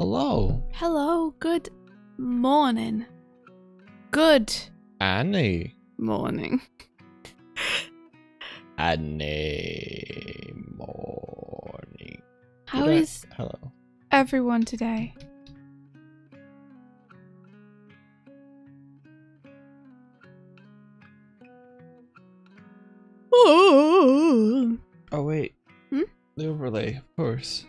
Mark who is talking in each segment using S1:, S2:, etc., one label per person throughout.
S1: Hello.
S2: Hello, good morning. Good
S1: Annie.
S2: morning.
S1: Annie morning.
S2: How is
S1: Hello.
S2: everyone today?
S1: Oh wait.
S2: Hmm?
S1: The overlay, of course.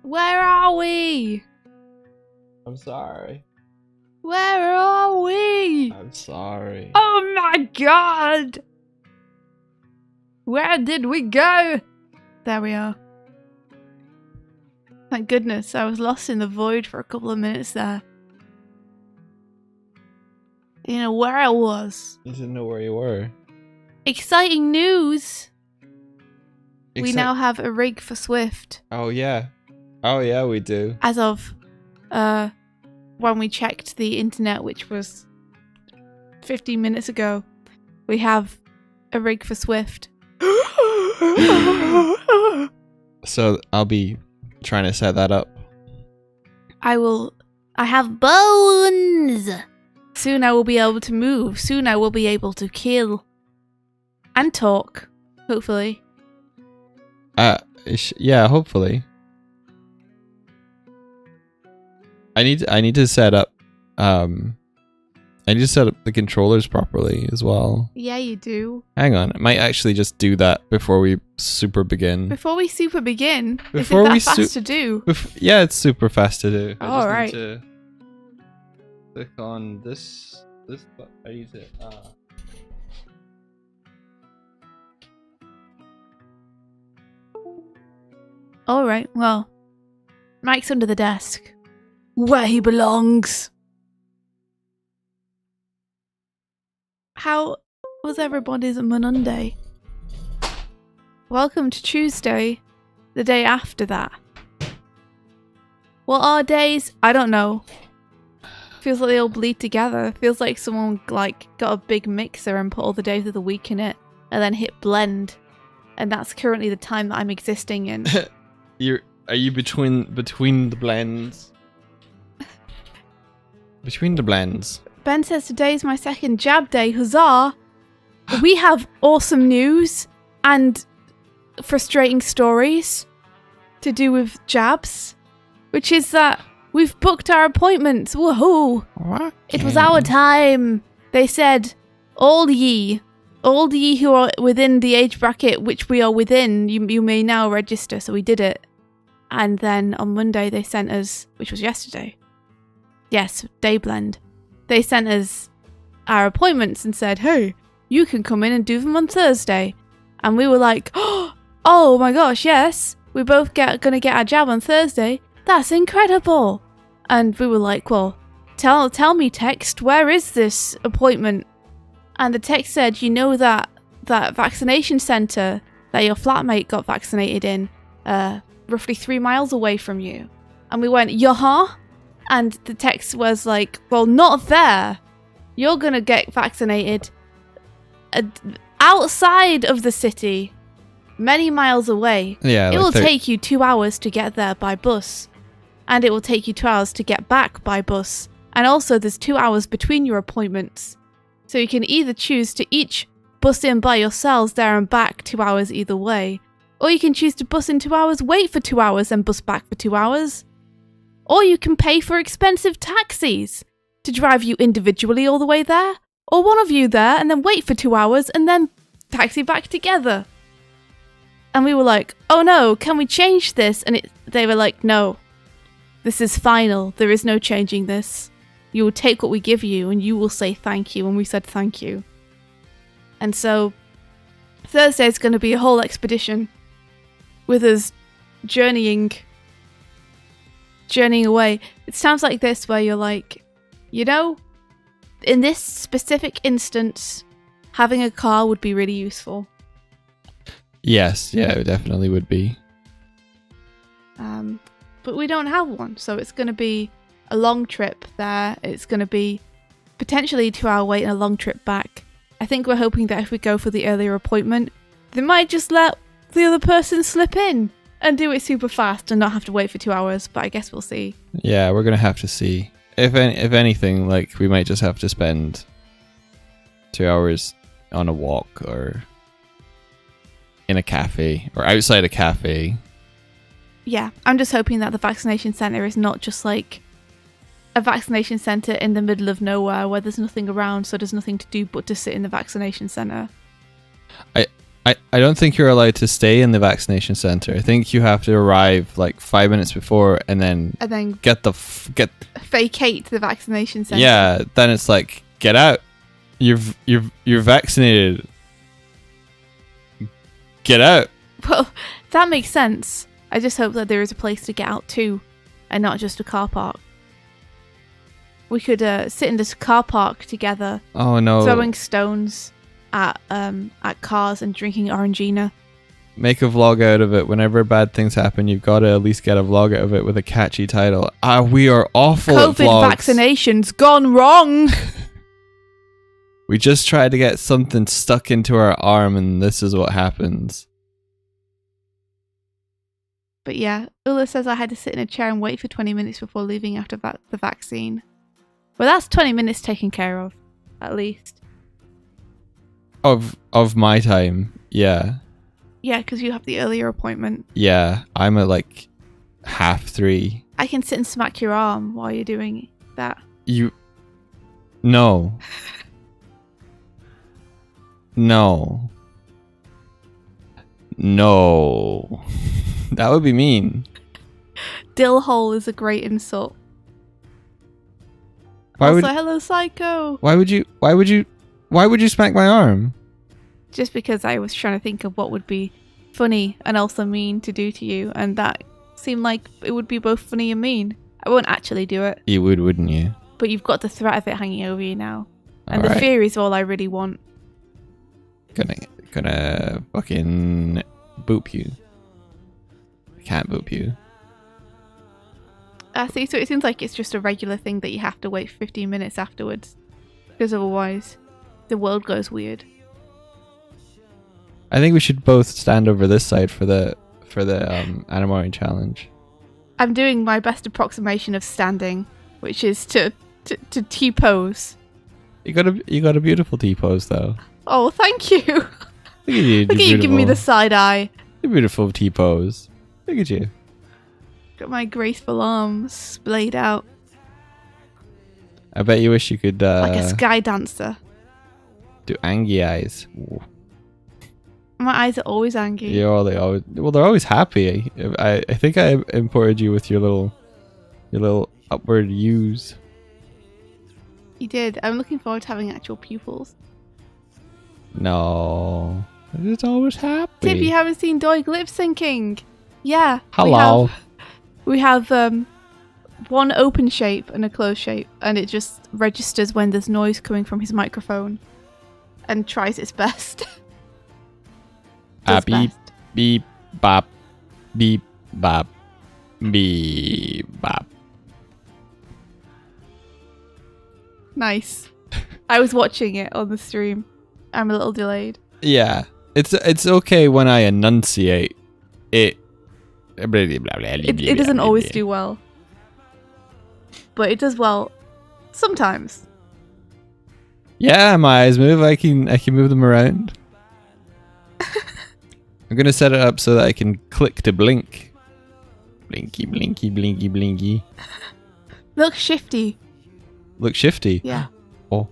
S2: Where are we?
S1: I'm sorry.
S2: Where are we?
S1: I'm sorry.
S2: Oh my god! Where did we go? There we are. Thank goodness, I was lost in the void for a couple of minutes there. You know where I was.
S1: You didn't know where you were.
S2: Exciting news! We now have a rig for Swift.
S1: Oh yeah. Oh yeah, we do.
S2: As of when we checked the internet, which was 15 minutes ago, we have a rig for Swift.
S1: So I'll be trying to set that up.
S2: I have bones! Soon I will be able to move. Soon I will be able to kill. And talk. Hopefully.
S1: Yeah, hopefully. I need to set up the controllers properly as well.
S2: Yeah, you do.
S1: Hang on, I might actually just do that before we super begin.
S2: Before we super begin,
S1: Before
S2: is
S1: we
S2: it that fast to do?
S1: Yeah, it's super fast to do.
S2: All right.
S1: Need to click on this. I need to.
S2: Alright, well. Mike's under the desk. Where he belongs. How was everybody's Monday? Welcome to Tuesday, the day after that. What are days? I don't know. Feels like they all bleed together. Feels like someone got a big mixer and put all the days of the week in it and then hit blend. And that's currently the time that I'm existing in.
S1: Are you between the blends? Between the blends.
S2: Ben says today's my second jab day. Huzzah! We have awesome news and frustrating stories to do with jabs, which is that we've booked our appointments. Woohoo!
S1: What?
S2: It was our time. They said, all ye who are within the age bracket which we are within, you may now register. So we did it. And then on Monday they sent us, which was yesterday. Yes, day blend. They sent us our appointments and said, hey, you can come in and do them on Thursday. And we were like, oh my gosh, yes. We're both gonna get our jab on Thursday. That's incredible. And we were like, well, tell me, text, where is this appointment? And the text said, you know that vaccination centre that your flatmate got vaccinated in, roughly 3 miles away from you. And we went, yeah? And the text was like, well, not there. You're going to get vaccinated outside of the city, many miles away.
S1: Yeah,
S2: it will take you 2 hours to get there by bus. And it will take you 2 hours to get back by bus. And also there's 2 hours between your appointments. So you can either choose to each bus in by yourselves there and back 2 hours either way. Or you can choose to bus in 2 hours, wait for 2 hours, and bus back for 2 hours. Or you can pay for expensive taxis to drive you individually all the way there. Or one of you there and then wait for 2 hours and then taxi back together. And we were like, oh no, can we change this? And they were like, no, this is final. There is no changing this. You will take what we give you and you will say thank you. And we said thank you. And so Thursday is going to be a whole expedition with us journeying away. It sounds like this where you're like, you know, in this specific instance, having a car would be really useful.
S1: Yes, yeah, it definitely would be.
S2: But we don't have one, so it's going to be a long trip there. It's going to be potentially a 2-hour wait and a long trip back. I think we're hoping that if we go for the earlier appointment, they might just let the other person slip in. and do it super fast and not have to wait for 2 hours. But I guess we'll see.
S1: Yeah, we're gonna have to see. If anything, like we might just have to spend 2 hours on a walk or in a cafe or outside a cafe.
S2: Yeah, I'm just hoping that the vaccination centre is not just like a vaccination centre in the middle of nowhere where there's nothing around, so there's nothing to do but to sit in the vaccination centre.
S1: I don't think you're allowed to stay in the vaccination centre. I think you have to arrive like 5 minutes before and then get
S2: vacate the vaccination centre.
S1: Yeah, then it's like, get out. You're vaccinated. Get out.
S2: Well, that makes sense. I just hope that there is a place to get out to, and not just a car park. We could sit in this car park together.
S1: Oh no!
S2: Throwing stones at cars and drinking Orangina.
S1: Make a vlog out of it. Whenever bad things happen, you've got to at least get a vlog out of it with a catchy title. We are awful at vlogs.
S2: COVID vaccinations gone wrong.
S1: We just tried to get something stuck into our arm, and this is what happens.
S2: But yeah, Ula says I had to sit in a chair and wait for 20 minutes before leaving after the vaccine. Well, that's 20 minutes taken care of, at least.
S1: Of my time, yeah.
S2: Yeah, because you have the earlier appointment.
S1: Yeah, I'm at like 3:30.
S2: I can sit and smack your arm while you're doing that.
S1: No. No. No. That would be mean.
S2: Dill hole is a great insult. Hello, Psycho.
S1: Why would you smack my arm?
S2: Just because I was trying to think of what would be funny and also mean to do to you, and that seemed like it would be both funny and mean. I won't actually do it.
S1: You would, wouldn't you?
S2: But you've got the threat of it hanging over you now. And
S1: all
S2: the
S1: right.
S2: fear is all I really want.
S1: Gonna fucking boop you. I can't boop you.
S2: See, so it seems like it's just a regular thing that you have to wait 15 minutes afterwards. Because otherwise, the world goes weird.
S1: I think we should both stand over this side for the Animorning challenge.
S2: I'm doing my best approximation of standing, which is to T-pose.
S1: You got a beautiful T-pose though.
S2: Oh, thank you.
S1: Look at you.
S2: Look at you giving me the side eye.
S1: A beautiful T-pose. Look at you.
S2: Got my graceful arms splayed out.
S1: I bet you wish you could
S2: like a sky dancer.
S1: Do angry eyes. Ooh.
S2: My eyes are always angry.
S1: Yeah, they're always happy. I think I imported you with your little upward U's.
S2: You did. I'm looking forward to having actual pupils.
S1: No, it's always happy.
S2: Tip, you haven't seen Doig lip syncing? Yeah.
S1: Hello.
S2: We have one open shape and a closed shape, and it just registers when there's noise coming from his microphone and tries its best.
S1: Beep, beep, bop, beep, bop, beep, bop.
S2: Nice. I was watching it on the stream. I'm a little delayed.
S1: Yeah, it's okay when I enunciate it. It
S2: doesn't always do well, but it does well sometimes.
S1: Yeah, my eyes move. I can move them around. I'm gonna set it up so that I can click to blink. Blinky, blinky, blinky, blinky.
S2: Look shifty.
S1: Look shifty.
S2: Yeah.
S1: Oh.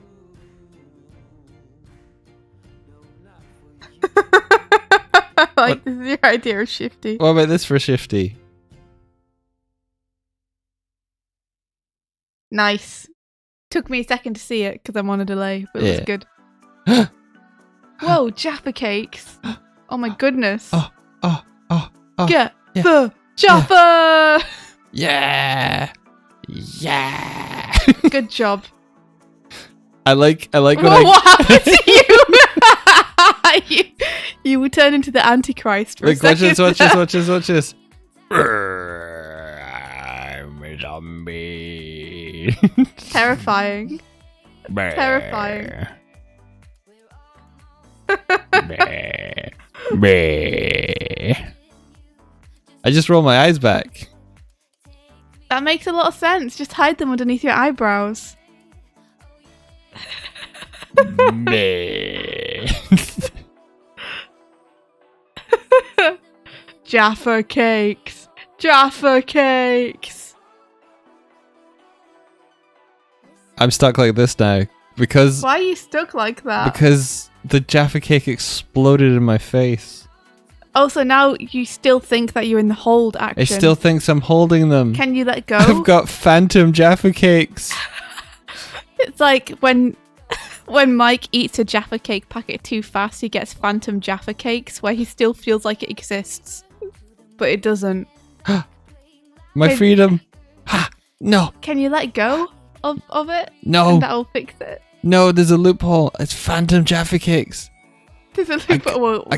S2: Like, this is your idea of shifty.
S1: What about this for shifty?
S2: Nice. Took me a second to see it because I'm on a delay, but it was good. Whoa, Jaffa cakes. Oh my goodness.
S1: Oh.
S2: Get the Jaffa!
S1: Yeah. Yeah.
S2: Good job.
S1: I like when
S2: what happened to you? You would turn into the Antichrist for a second.
S1: Watch this. I'm a zombie.
S2: Terrifying. Terrifying.
S1: I just roll my eyes back.
S2: That makes a lot of sense. Just hide them underneath your eyebrows.
S1: Meh.
S2: Jaffa cakes. Jaffa cakes.
S1: I'm stuck like this now because
S2: Why are you stuck like that?
S1: because the Jaffa cake exploded in my face.
S2: Oh, so now you still think that you're in the hold action.
S1: I still think I'm holding them.
S2: Can you let go?
S1: I've got phantom Jaffa cakes.
S2: It's like when Mike eats a Jaffa cake packet too fast, he gets phantom Jaffa cakes where he still feels like it exists, but it doesn't.
S1: My freedom. No.
S2: Can you let go of it?
S1: No.
S2: And that'll fix it.
S1: No, there's a loophole. It's phantom Jaffa cakes.
S2: There's a loophole.
S1: I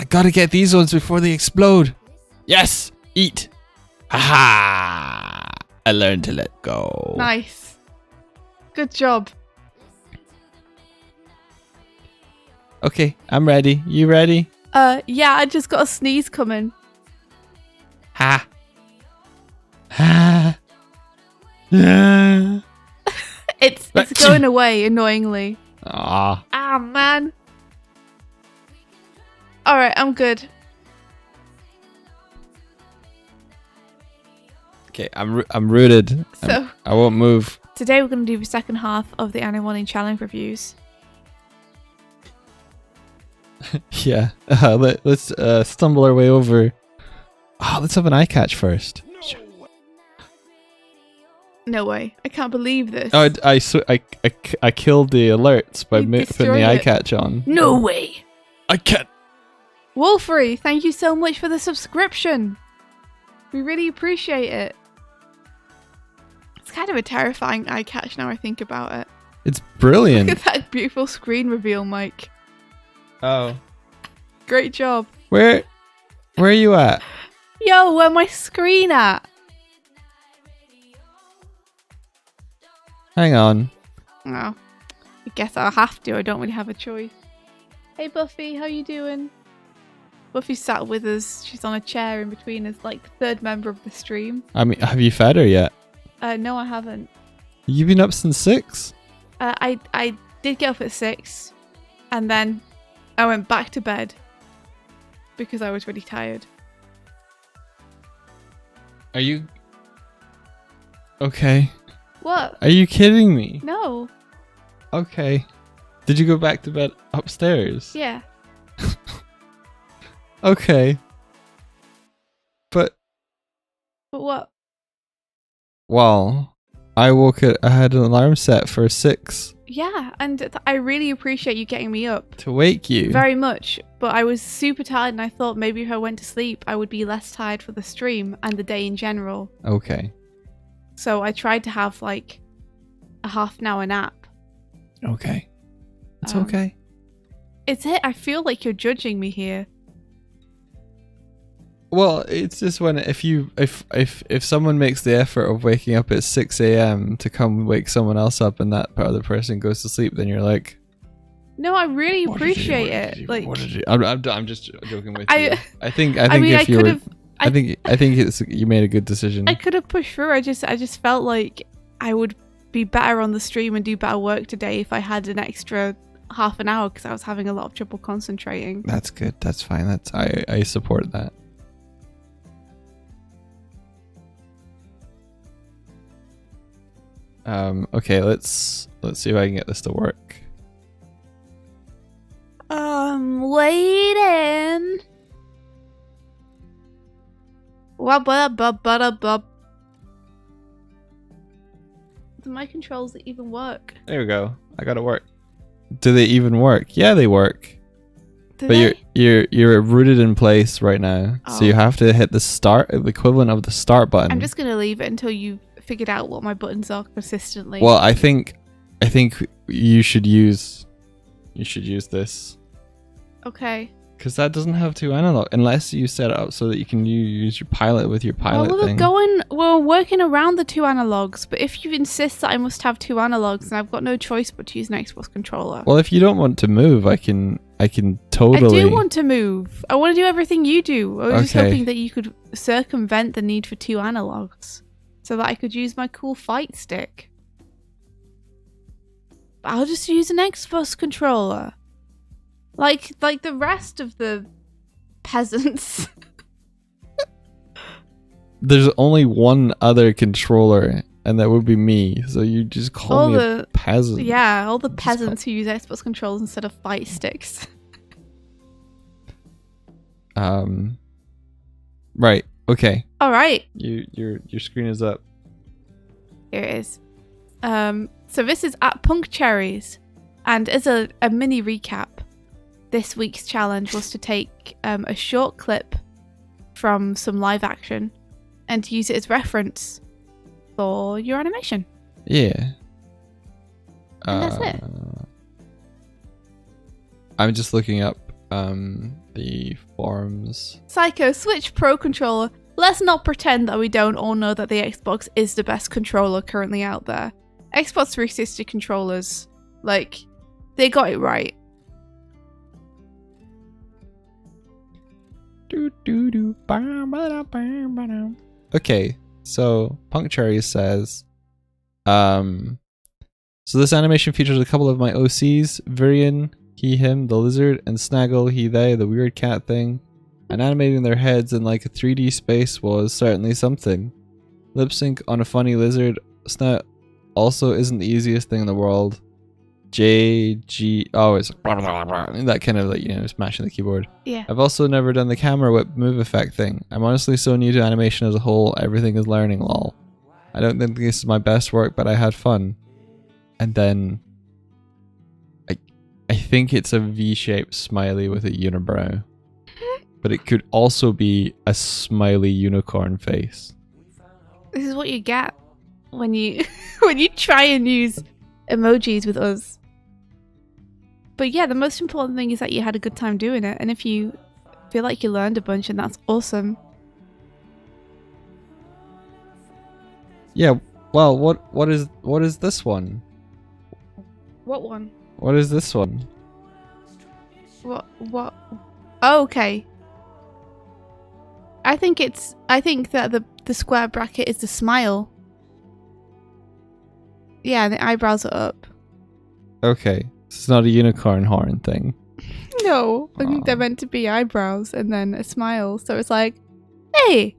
S1: gotta get these ones before they explode. Yes, eat. Ha! I learned to let go.
S2: Nice. Good job.
S1: Okay, I'm ready. You ready?
S2: Yeah, I just got a sneeze coming.
S1: Ha. Ha. Yeah.
S2: It's going away annoyingly.
S1: Ah.
S2: Ah, man. Alright, I'm good.
S1: Okay, I'm rooted.
S2: So
S1: I won't move.
S2: today we're going to do the second half of the Animorning challenge reviews.
S1: Yeah. Let's stumble our way over. Oh, let's have an eye catch first.
S2: No way. I can't believe this.
S1: Oh, I killed the alerts by
S2: You
S1: putting
S2: destroyed
S1: the eye
S2: it.
S1: catch on.
S2: No way.
S1: I can't.
S2: Wolfrey, thank you so much for the subscription. We really appreciate it. It's kind of a terrifying eye catch now I think about it.
S1: It's brilliant.
S2: Look at that beautiful screen reveal, Mike.
S1: Oh.
S2: Great job.
S1: Where are you at?
S2: Yo, where my screen at?
S1: Hang on.
S2: Oh, I guess I'll have to. I don't really have a choice. Hey Buffy, how you doing? Buffy sat with us. She's on a chair in between us, like the third member of the stream.
S1: I mean, have you fed her yet?
S2: No, I haven't.
S1: You've been up since 6?
S2: I did get up at 6, and then I went back to bed because I was really tired.
S1: Are you... Okay.
S2: What?
S1: Are you kidding me?
S2: No.
S1: Okay. Did you go back to bed upstairs?
S2: Yeah.
S1: Okay. But...
S2: But what?
S1: Well, I had an alarm set for 6
S2: Yeah, and I really appreciate you getting me up.
S1: to wake you.
S2: Very much, but I was super tired and I thought maybe if I went to sleep I would be less tired for the stream and the day in general.
S1: Okay.
S2: So I tried to have like a half an hour nap.
S1: Okay. It's
S2: Um,
S1: okay.
S2: It's it. I feel like you're judging me here.
S1: Well, it's just when if someone makes the effort of waking up at 6 a.m. to come wake someone else up and that other person goes to sleep, then you're like,
S2: No, I really
S1: what did you-
S2: appreciate
S1: what did
S2: it.
S1: you-
S2: Like
S1: what did you? I'm just joking with
S2: I-
S1: you. I think
S2: mean,
S1: if
S2: I
S1: you
S2: could
S1: were,
S2: have
S1: I think you made a good decision.
S2: I could have pushed through. I just felt like I would be better on the stream and do better work today if I had an extra half an hour because I was having a lot of trouble concentrating.
S1: That's good. That's fine. I support that. Okay, let's see if I can get this to work.
S2: Waiting. Wub-bub-bub-bub-bub. Do my controls even work?
S1: There we go. I got it work. Do they even work? Yeah, they work.
S2: Do
S1: But
S2: they?
S1: you're rooted in place right now, so you
S2: Oh.
S1: have to hit the equivalent of the start button.
S2: I'm just gonna leave it until you've figured out what my buttons are consistently.
S1: Well, I think you should use this
S2: Okay.
S1: because that doesn't have 2 analog unless you set it up so that you can use your pilot with your pilot
S2: Well,
S1: thing.
S2: we're working around the 2 analogs, but if you insist that I must have 2 analogs, then I've got no choice but to use an Xbox controller.
S1: Well, if you don't want to move, I can I can totally.
S2: I do want to move. I want to do everything you do. I was just
S1: Okay.
S2: hoping that you could circumvent the need for 2 analogs so that I could use my cool fight stick. I'll just use an Xbox controller. Like the rest of the peasants.
S1: There's only one other controller, and that would be me. So you just call me a peasant.
S2: Yeah, all the peasants who use Xbox controllers instead of fight sticks.
S1: Right. Okay.
S2: All right.
S1: Your screen is up.
S2: Here it is. So this is at Punk Cherries, and as a mini recap, this week's challenge was to take a short clip from some live action and use it as reference for your animation.
S1: Yeah.
S2: And that's it.
S1: I'm just looking up the forums.
S2: Psycho, Switch Pro Controller. Let's not pretend that we don't all know that the Xbox is the best controller currently out there. Xbox 360 controllers, like, they got it right.
S1: Okay, so Punk Cherry says, so this animation features a couple of my OCs, Virion, he, him, the lizard, and Snaggle, he, they, the weird cat thing, and animating their heads in like a 3D space was certainly something. Lip sync on a funny lizard snout also isn't the easiest thing in the world. It's that kind of like, you know, smashing the keyboard.
S2: Yeah.
S1: I've also never done the camera whip move effect thing. I'm honestly so new to animation as a whole, everything is learning, lol. I don't think this is my best work, but I had fun. And then I think it's a V-shaped smiley with a unibrow. But it could also be a smiley unicorn face.
S2: This is what you get when you when you try and use emojis with us. But yeah, the most important thing is that you had a good time doing it, and if you feel like you learned a bunch, and that's awesome.
S1: Yeah, well, what is this one?
S2: What one?
S1: What is this one?
S2: What? Oh, okay. I think that the square bracket is the smile. Yeah, and the eyebrows are up.
S1: Okay, it's not a unicorn horn thing.
S2: No, I think they're meant to be eyebrows and then a smile. So it's like, hey.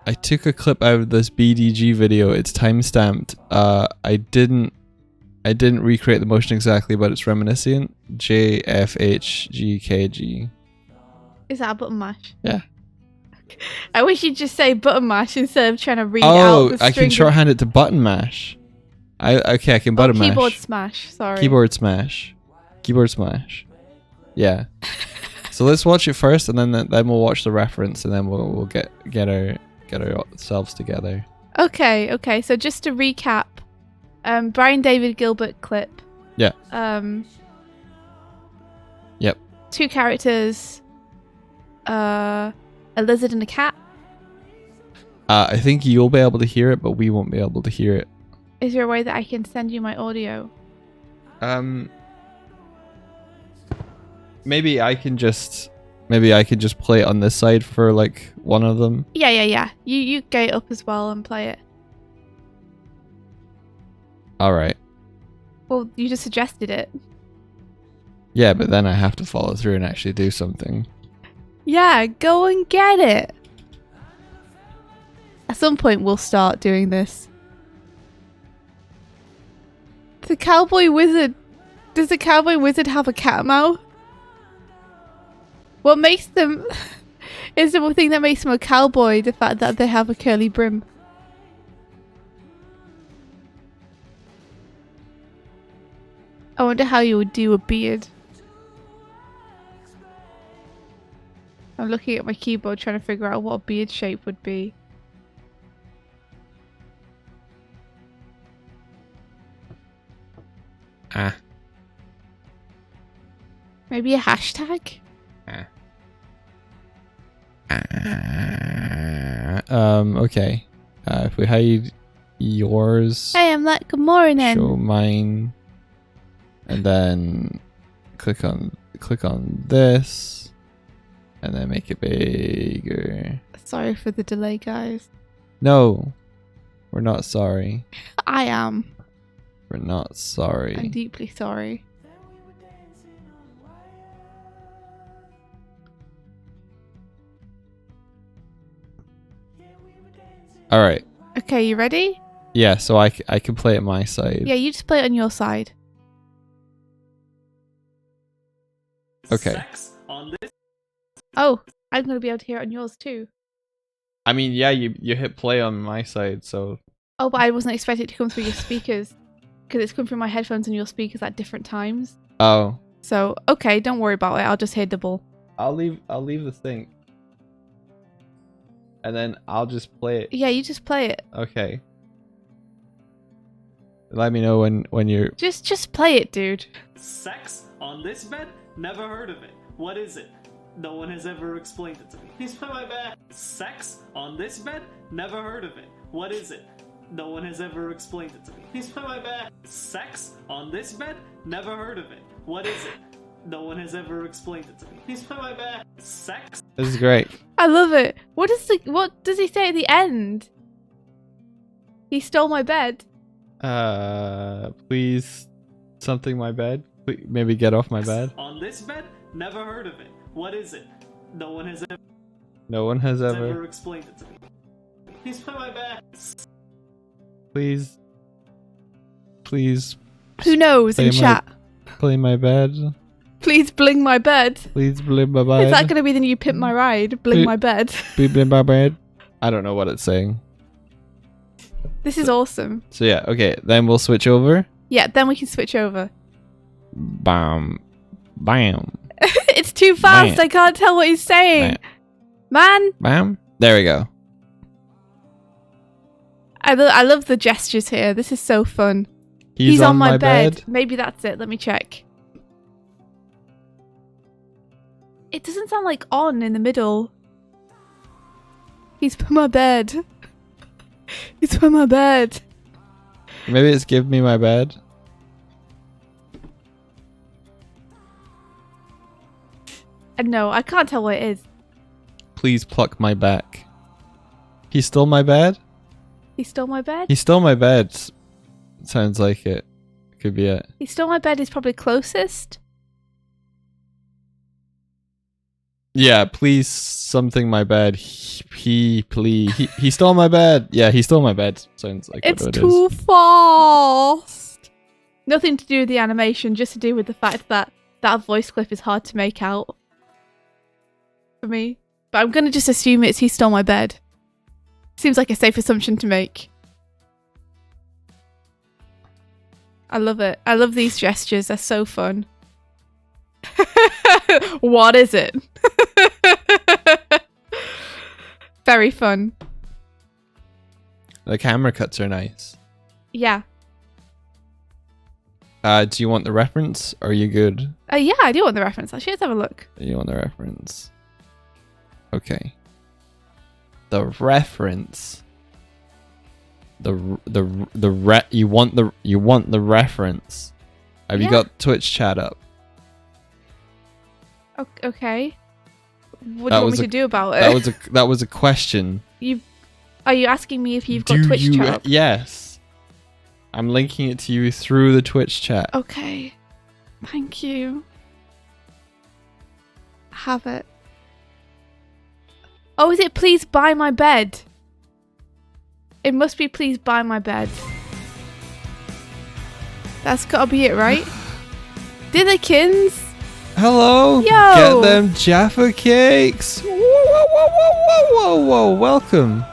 S1: I took a clip out of this BDG video. It's time-stamped. I didn't recreate the motion exactly, but it's reminiscent. JFHGKG.
S2: Is that a button mash?
S1: Yeah.
S2: I wish you'd just say button mash instead of trying to read out the string.
S1: I can shorthand it to button mash. I can button mash.
S2: Keyboard smash, sorry.
S1: Keyboard smash. Keyboard smash. Yeah. So let's watch it first, and then we'll watch the reference, and then we'll get ourselves together.
S2: Okay. So just to recap, Brian David Gilbert clip.
S1: Yeah. Yep.
S2: 2 characters. A lizard and a cat.
S1: I think you'll be able to hear it, but we won't be able to hear it.
S2: Is there a way that I can send you my audio?
S1: Maybe I can just play it on this side for like one of them.
S2: Yeah. You get it up as well and play it.
S1: All right.
S2: Well, you just suggested it.
S1: Yeah, but then I have to follow through and actually do something.
S2: Yeah, go and get it. At some point, we'll start doing this. Does the cowboy wizard have a cat mouth? What makes them... is the thing that makes them a cowboy the fact that they have a curly brim? I wonder how you would do a beard. I'm looking at my keyboard trying to figure out what a beard shape would be. Maybe a hashtag?
S1: Okay. If we hide yours...
S2: Hey, I'm like, good morning.
S1: Show mine. And then click on this, and then make it bigger.
S2: Sorry for the delay, guys.
S1: No, we're not sorry.
S2: I am.
S1: We're not sorry.
S2: I'm deeply sorry.
S1: All right.
S2: Okay, you ready?
S1: Yeah, so I can play it my side.
S2: Yeah, you just play it on your side.
S1: Okay.
S2: Oh, I'm going to be able to hear it on yours too.
S1: I mean, yeah, you hit play on my side, so...
S2: Oh, but I wasn't expecting it to come through your speakers. Because it's coming through my headphones and your speakers at different times.
S1: Oh.
S2: So, okay, don't worry about it. I'll just hear double.
S1: I'll leave the thing. And then I'll just play it.
S2: Yeah, you just play it.
S1: Okay. Let me know when you're...
S2: Just play it, dude.
S3: Sex on this bed? Never heard of it. What is it? No one has ever explained it to me. Please play my bed. Sex on this bed? Never heard of it. What is it? No one has ever explained it to me. Please play my bed. Sex on this bed? Never heard of it. What is it? No one has ever explained it to me. Please play my bed. Sex.
S1: This is great.
S2: I love it. What does he say at the end? He stole my bed.
S1: Please, something my bed. Please, maybe get off my bed.
S3: On this bed? Never heard of it. What is it? No one has
S1: ever
S3: explained it to me. Please play my bed.
S1: Please.
S2: Who knows in chat?
S1: Play my bed.
S2: Please bling my bed.
S1: Please bling my bed.
S2: Is that going to be the new Pimp My Ride? Bling my bed.
S1: Bling my bed. I don't know what it's saying.
S2: This is awesome.
S1: So yeah, okay. Then we'll switch over.
S2: Yeah, then we can switch over.
S1: Bam. Bam.
S2: It's too fast.
S1: Bam.
S2: I can't tell what he's saying. Man.
S1: Bam. There we go.
S2: I love the gestures here. This is so fun. He's on my bed. Maybe that's it. Let me check. It doesn't sound like on in the middle. He's put my bed. He's put my bed.
S1: Maybe it's give me my bed.
S2: No, I can't tell what it is.
S1: Please pluck my back. He stole my bed?
S2: He stole my bed?
S1: He stole my bed. Sounds like it. Could be it.
S2: He stole my bed is probably closest.
S1: Yeah, please something my bed. He stole my bed. Yeah, he stole my bed. Sounds like
S2: it's
S1: what it
S2: too
S1: is.
S2: fast. Nothing to do with the animation, just to do with the fact that that voice clip is hard to make out for me. But I'm gonna just assume it's he stole my bed. Seems like a safe assumption to make. I love it. I love these gestures. They're so fun. What is it? Very fun.
S1: The camera cuts are nice.
S2: Yeah.
S1: Do you want the reference? Or are you good?
S2: Yeah, I do want the reference. Actually, let's have a look.
S1: You want the reference? Okay. The reference. You want the reference. Have you got Twitch chat up?
S2: Okay. What do you want me to do about it?
S1: That was a question.
S2: Are you asking me if you've got Twitch chat up?
S1: Yes. I'm linking it to you through the Twitch chat.
S2: Okay. Thank you. Have it. Oh, is it please buy my bed? It must be please buy my bed. That's gotta be it, right? Dithikins?
S1: Hello.
S2: Yo.
S1: Get them Jaffa cakes. Whoa, whoa, whoa, whoa, whoa, whoa, whoa. Welcome.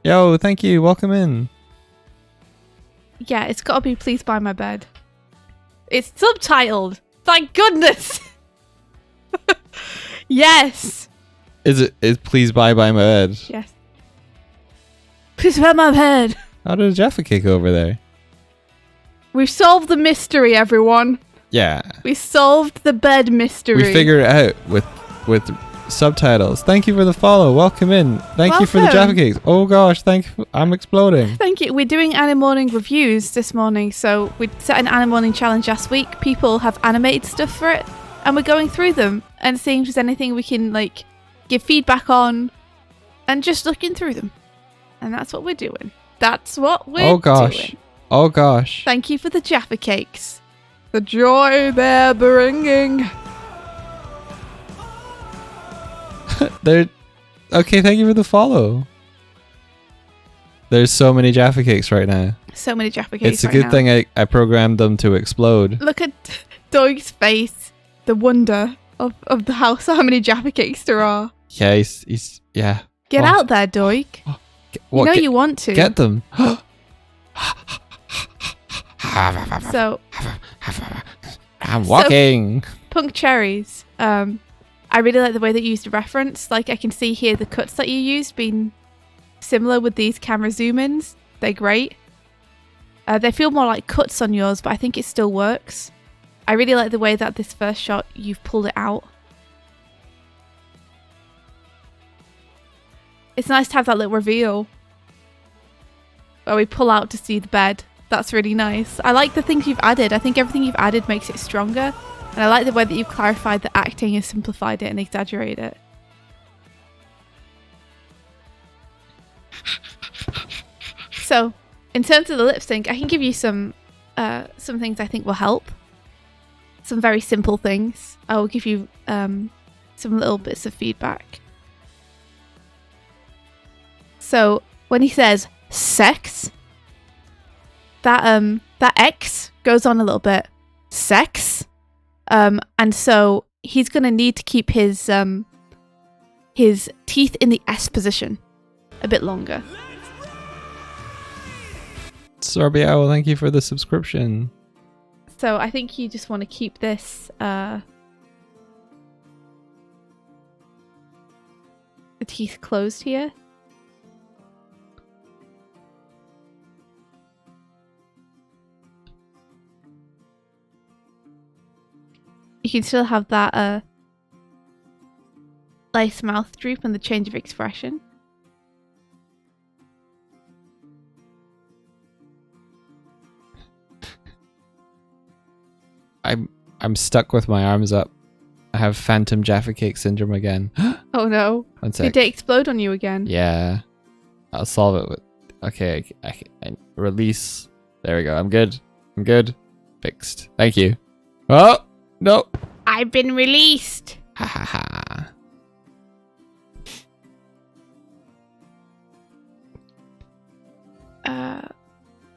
S1: Yo, thank you. Welcome in.
S2: Yeah, it's gotta be please buy my bed. It's subtitled. Thank goodness. Yes.
S1: Is please buy my bed?
S2: Yes. Please buy my bed.
S1: How did a Jaffa cake over there?
S2: We've solved the mystery, everyone.
S1: Yeah.
S2: We solved the bed mystery.
S1: We figured it out with Subtitles. Thank you for the follow. Welcome in. Thank you for the Jaffa Cakes. Oh gosh, I'm exploding.
S2: Thank you. We're doing Animorning reviews this morning. So we set an Animorning challenge last week. People have animated stuff for it. And we're going through them and seeing if there's anything we can like give feedback on and just looking through them. And that's what we're doing. That's what we're doing.
S1: Oh gosh.
S2: Thank you for the Jaffa Cakes. The joy they're bringing.
S1: Okay, thank you for the follow. There's so many Jaffa Cakes right now.
S2: So many Jaffa Cakes.
S1: It's a good thing I programmed them to explode.
S2: Look at Doig's face. The wonder of how many Jaffa Cakes there are.
S1: Yeah, he's yeah.
S2: Get out there, Doig. You want to.
S1: Get them.
S2: So
S1: I'm walking.
S2: So, Punk Cherries. I really like the way that you used a reference. Like I can see here the cuts that you used being similar with these camera zoom-ins. They're great. They feel more like cuts on yours, but I think it still works. I really like the way that this first shot, you've pulled it out. It's nice to have that little reveal where we pull out to see the bed. That's really nice. I like the things you've added. I think everything you've added makes it stronger. And I like the way that you've clarified the acting and simplified it and exaggerated it. So, in terms of the lip sync, I can give you some things I think will help. Some very simple things. I will give you some little bits of feedback. So, when he says sex, that X goes on a little bit. Sex. And so he's going to need to keep his teeth in the S position a bit longer.
S1: Sorbiao, thank you for the subscription.
S2: So I think you just want to keep this the teeth closed here. You can still have that nice mouth droop and the change of expression.
S1: I'm stuck with my arms up. I have phantom Jaffa Cake syndrome again.
S2: Oh no.
S1: One sec.
S2: Did they explode on you again?
S1: Yeah. I'll solve it with... Okay, I release. There we go. I'm good. Fixed. Thank you. Oh! No!
S2: I've been released!
S1: Ha ha ha.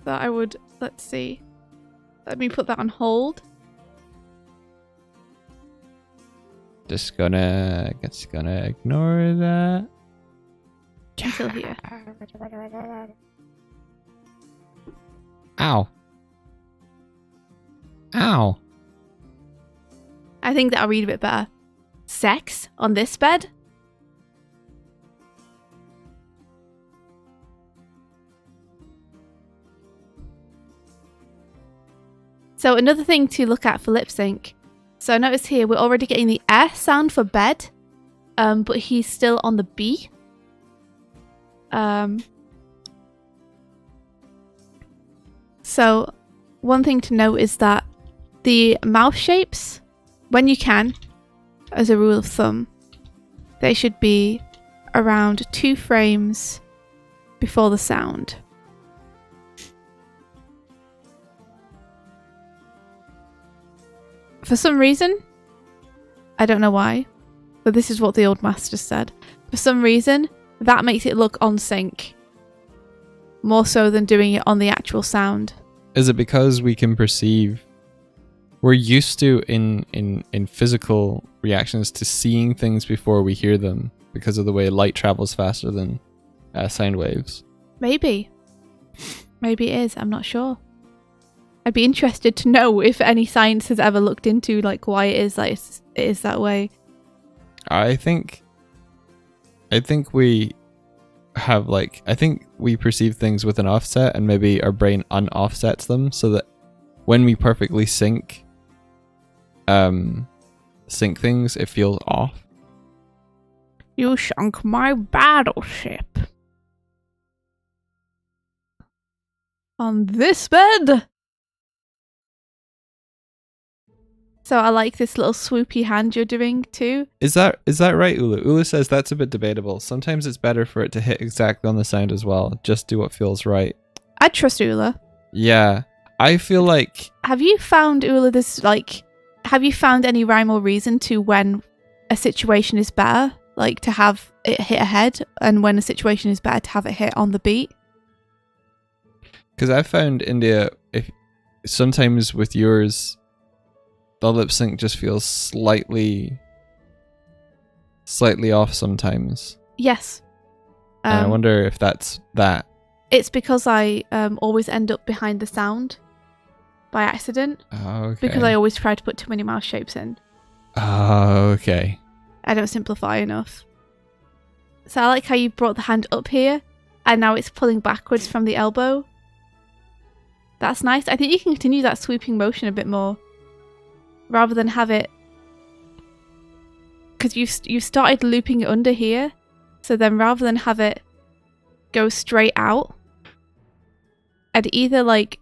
S2: That I would... Let's see. Let me put that on hold.
S1: Just gonna ignore that.
S2: Until here.
S1: Ow. Ow.
S2: I think that'll read a bit better. Sex on this bed? So another thing to look at for lip sync. So notice here we're already getting the S sound for bed, but he's still on the B. So one thing to note is that the mouth shapes, when you can, as a rule of thumb, they should be around 2 frames before the sound. For some reason, I don't know why, but this is what the old master said. For some reason, that makes it look on sync. More so than doing it on the actual sound.
S1: Is it because we can perceive... We're used to, in physical reactions, to seeing things before we hear them because of the way light travels faster than sound waves?
S2: Maybe. Maybe it is, I'm not sure. I'd be interested to know if any science has ever looked into like why it is like it is that way.
S1: I think we have like I think we perceive things with an offset, and maybe our brain unoffsets them so that when we perfectly sync things, it feels off.
S2: You sunk my battleship. On this bed. So I like this little swoopy hand you're doing too.
S1: Is that right, Ulu? Ulu says that's a bit debatable. Sometimes it's better for it to hit exactly on the sound as well. Just do what feels right.
S2: I trust Ula.
S1: Yeah. I feel like...
S2: Have you found, Ula, have you found any rhyme or reason to when a situation is better, like to have it hit ahead, and when a situation is better to have it hit on the beat?
S1: Because I found, India, if sometimes with yours, the lip sync just feels slightly off sometimes.
S2: Yes.
S1: And I wonder if that's that.
S2: It's because I always end up behind the sound by accident.
S1: Oh, okay.
S2: Because I always try to put too many mouse shapes in.
S1: Oh, okay.
S2: I don't simplify enough. So I like how you brought the hand up here, and now it's pulling backwards from the elbow. That's nice. I think you can continue that swooping motion a bit more, rather than have it... Because you started looping it under here, so then rather than have it go straight out, I'd either like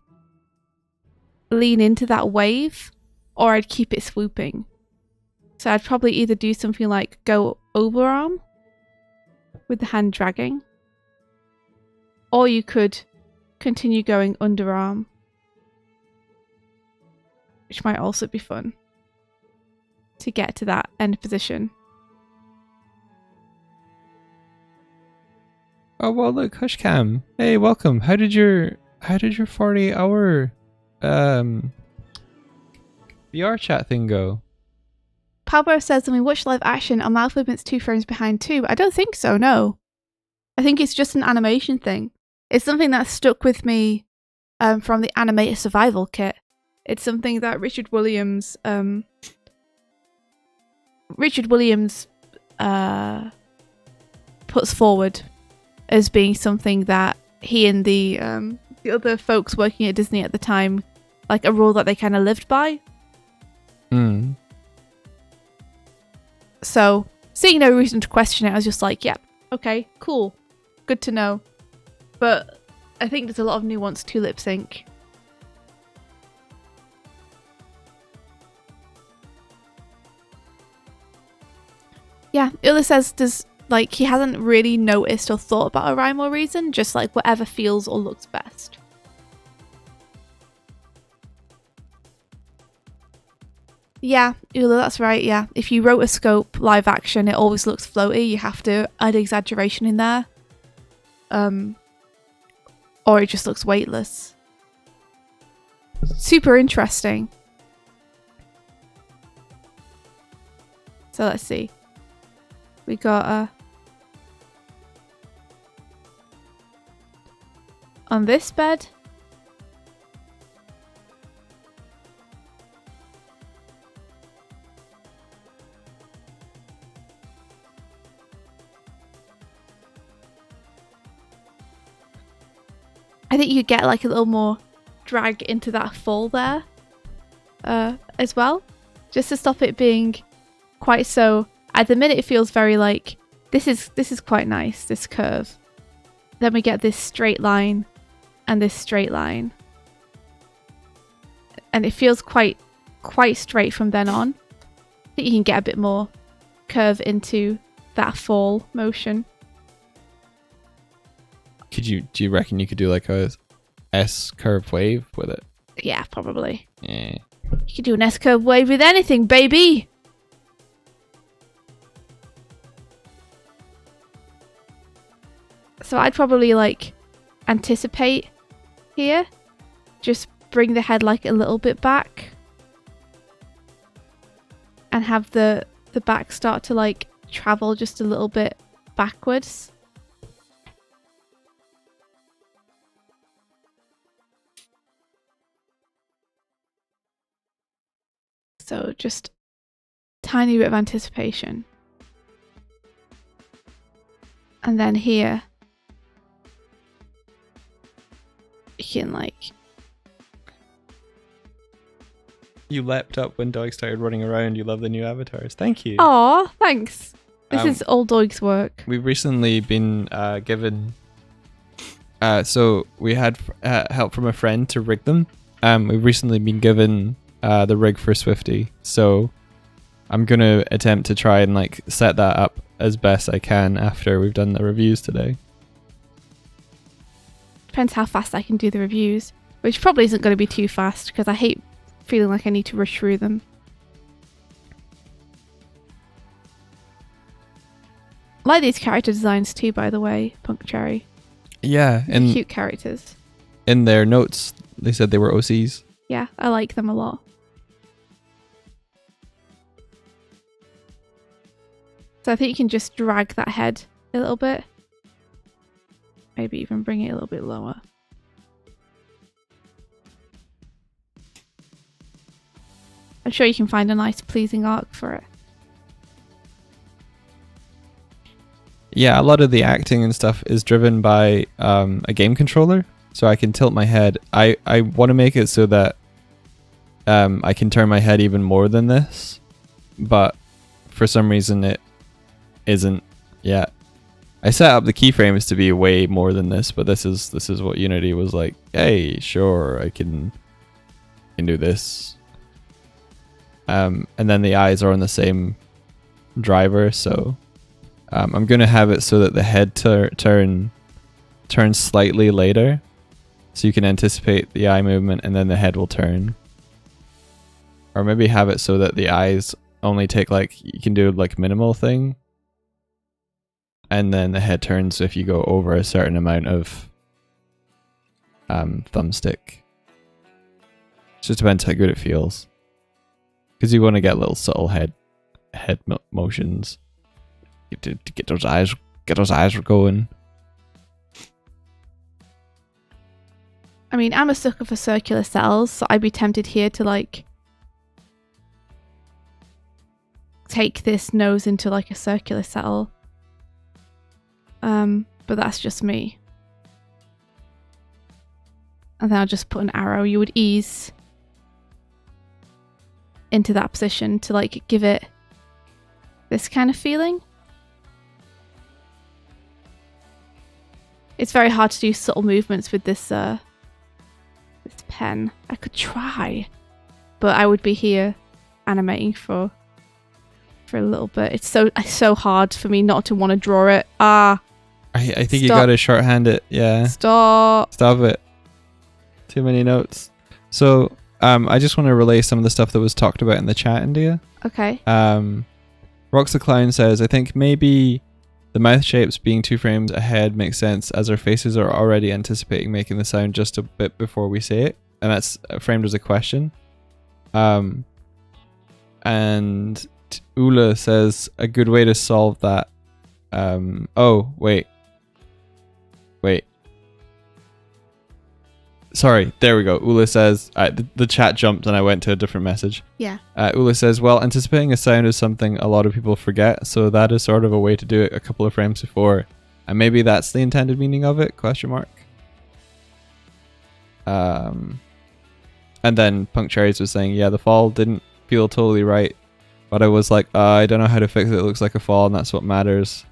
S2: lean into that wave, or I'd keep it swooping. So I'd probably either do something like go overarm with the hand dragging, or you could continue going underarm, which might also be fun to get to that end position.
S1: Oh, well, look, Hushcam. Hey, welcome. How did your 40-hour VR chat thing go?
S2: Palbro says, when we watch live action, are mouth movements 2 frames behind too? I don't think so, no. I think it's just an animation thing. It's something that stuck with me from the Animator Survival Kit. It's something that Richard Williams puts forward as being something that he and the other folks working at Disney at the time, like a rule that they kind of lived by.
S1: Hmm.
S2: So, seeing no reason to question it, I was just like, yep, okay, cool, good to know. But I think there's a lot of nuance to lip sync. Yeah, Ula says he hasn't really noticed or thought about a rhyme or reason, just like whatever feels or looks best. Yeah, Ula, that's right, yeah. If you wrote a scope live action, it always looks floaty. You have to add exaggeration in there. Or it just looks weightless. Super interesting. So let's see. We got on this bed. I think you get like a little more drag into that fall there as well, just to stop it being quite so. At the minute it feels very like this is quite nice, this curve. Then we get this straight line and this straight line, and it feels quite straight from then on. I think you can get a bit more curve into that fall motion.
S1: Do you reckon you could do like a S curve wave with it?
S2: Yeah, probably.
S1: Yeah.
S2: You could do an S curve wave with anything, baby. So I'd probably like anticipate here. Just bring the head like a little bit back. And have the back start to like travel just a little bit backwards. So just tiny bit of anticipation. And then here, you can like...
S1: You leapt up when Doig started running around. You love the new avatars. Thank you.
S2: Aw, thanks. This is all Doig's work.
S1: We've recently been given. So we had help from a friend to rig them. We've recently been given the rig for Swifty, so I'm gonna attempt to try and like set that up as best I can after we've done the reviews today.
S2: Depends how fast I can do the reviews, which probably isn't going to be too fast because I hate feeling like I need to rush through them. I like these character designs too, by the way, Punk Cherry.
S1: Yeah, and
S2: Cute characters.
S1: in their notes they said they were OCs.
S2: Yeah, I like them a lot. So I think you can just drag that head a little bit. Maybe even bring it a little bit lower. I'm sure you can find a nice pleasing arc for it.
S1: Yeah, a lot of the acting and stuff is driven by a game controller, so I can tilt my head. I want to make it so that I can turn my head even more than this, but for some reason it isn't yet. I set up the keyframes to be way more than this, but this is what Unity was like, hey, sure, I can do this. And then the eyes are on the same driver, so I'm going to have it so that the head turns slightly later, so you can anticipate the eye movement and then the head will turn. Or maybe have it so that the eyes only take like, you can do like minimal thing, and then the head turns if you go over a certain amount of thumbstick. It just depends how good it feels, because you want to get little subtle head motions to get those eyes going.
S2: I mean, I'm a sucker for circular cells, so I'd be tempted here to like take this nose into like a circular cell. But that's just me. And then I'll just put an arrow. You would ease into that position to like give it this kind of feeling. It's very hard to do subtle movements with this this pen. I could try, but I would be here animating for a little bit. It's so hard for me not to want to draw it.
S1: I think you gotta shorthand it. Yeah.
S2: Stop
S1: it. Too many notes. So I just want to relay some of the stuff that was talked about in the chat, India.
S2: Okay.
S1: Rox the Clown says, I think maybe the mouth shapes being 2 frames ahead makes sense, as our faces are already anticipating making the sound just a bit before we say it. And that's framed as a question. And Ula says, a good way to solve that. Oh, wait. Sorry, there we go. Ula says, the chat jumped and I went to a different message.
S2: Yeah.
S1: Ula says, well, anticipating a sound is something a lot of people forget, so that is sort of a way to do it a couple of frames before. And maybe that's the intended meaning of it, ? And then Punk Cherries was saying, yeah, the fall didn't feel totally right, but I was like, I don't know how to fix it. It looks like a fall and that's what matters.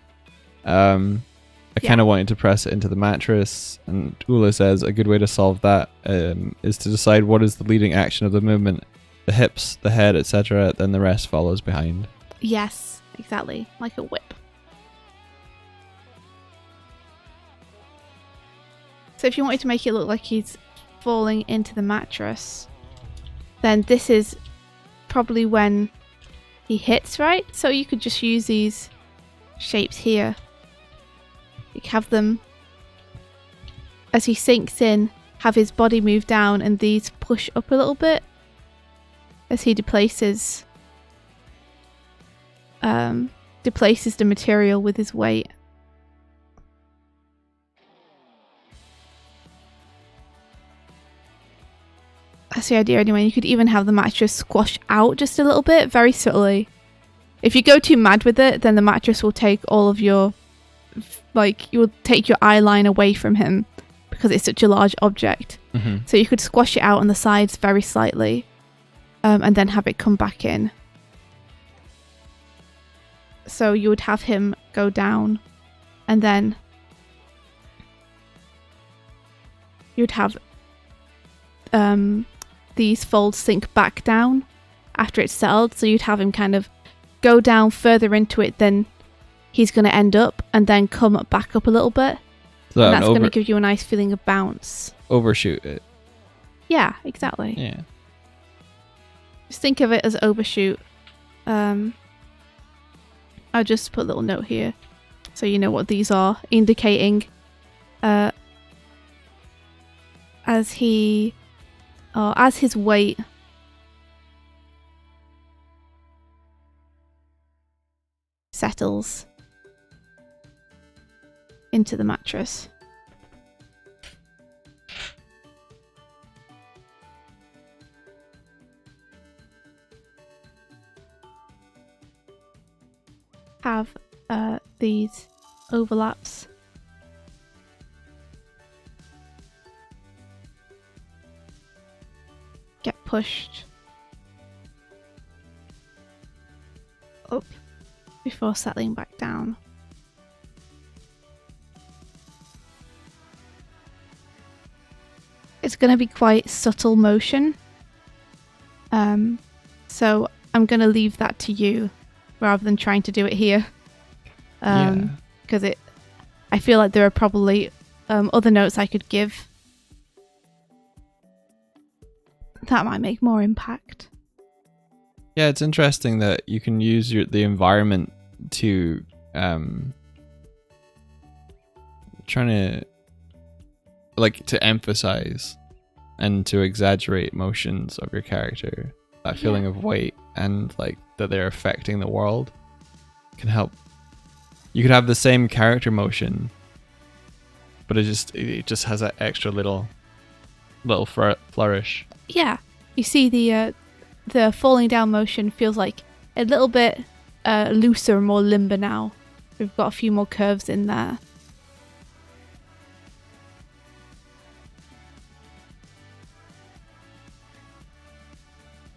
S1: I kind of wanted to press it into the mattress, and Ula says a good way to solve that is to decide what is the leading action of the movement, the hips, the head, etc. Then the rest follows behind.
S2: Yes, exactly, like a whip. So if you wanted to make it look like he's falling into the mattress, then this is probably when he hits, right? So you could just use these shapes here. You have them, as he sinks in, have his body move down and these push up a little bit as he deplaces the material with his weight. That's the idea anyway. You could even have the mattress squash out just a little bit, very subtly. If you go too mad with it, then the mattress will take all of your you will take your eye line away from him because it's such a large object.
S1: Mm-hmm.
S2: So you could squash it out on the sides very slightly and then have it come back in. So you would have him go down, and then you'd have these folds sink back down after it's settled. So you'd have him kind of go down further into it than he's going to end up, and then come back up a little bit.
S1: So
S2: and that's going to give you a nice feeling of bounce.
S1: Overshoot it.
S2: Yeah, exactly.
S1: Yeah.
S2: Just think of it as overshoot. I'll just put a little note here so you know what these are, indicating as his weight settles into the mattress. Have these overlaps. Get pushed up before settling back down. It's going to be quite subtle motion. So I'm going to leave that to you rather than trying to do it here. Because I feel like there are probably other notes I could give that might make more impact.
S1: Yeah, it's interesting that you can use the environment to trying to to emphasize and to exaggerate motions of your character. That feeling of weight and that they're affecting the world can help. You could have the same character motion, but it just has that extra little flourish.
S2: Yeah, you see the falling down motion feels like a little bit looser, more limber now. We've got a few more curves in there.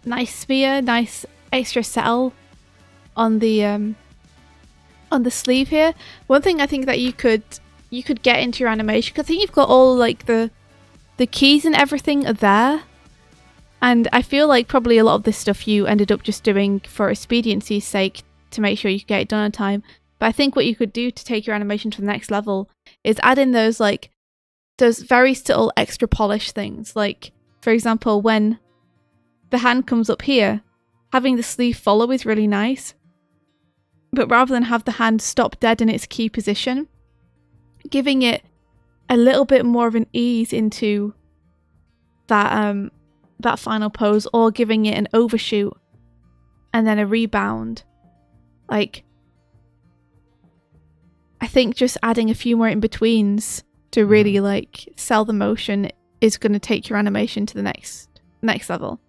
S2: Nice spear, nice extra settle on the sleeve here. One thing I think that you could get into your animation, because I think you've got all the keys and everything are there, and I feel like probably a lot of this stuff you ended up just doing for expediency's sake to make sure you could get it done on time. But I think what you could do to take your animation to the next level is add in those very subtle extra polish things. Like, for example, when the hand comes up here, having the sleeve follow is really nice. But rather than have the hand stop dead in its key position, giving it a little bit more of an ease into that final pose, or giving it an overshoot and then a rebound. I think just adding a few more in-betweens to really sell the motion is going to take your animation to the next level.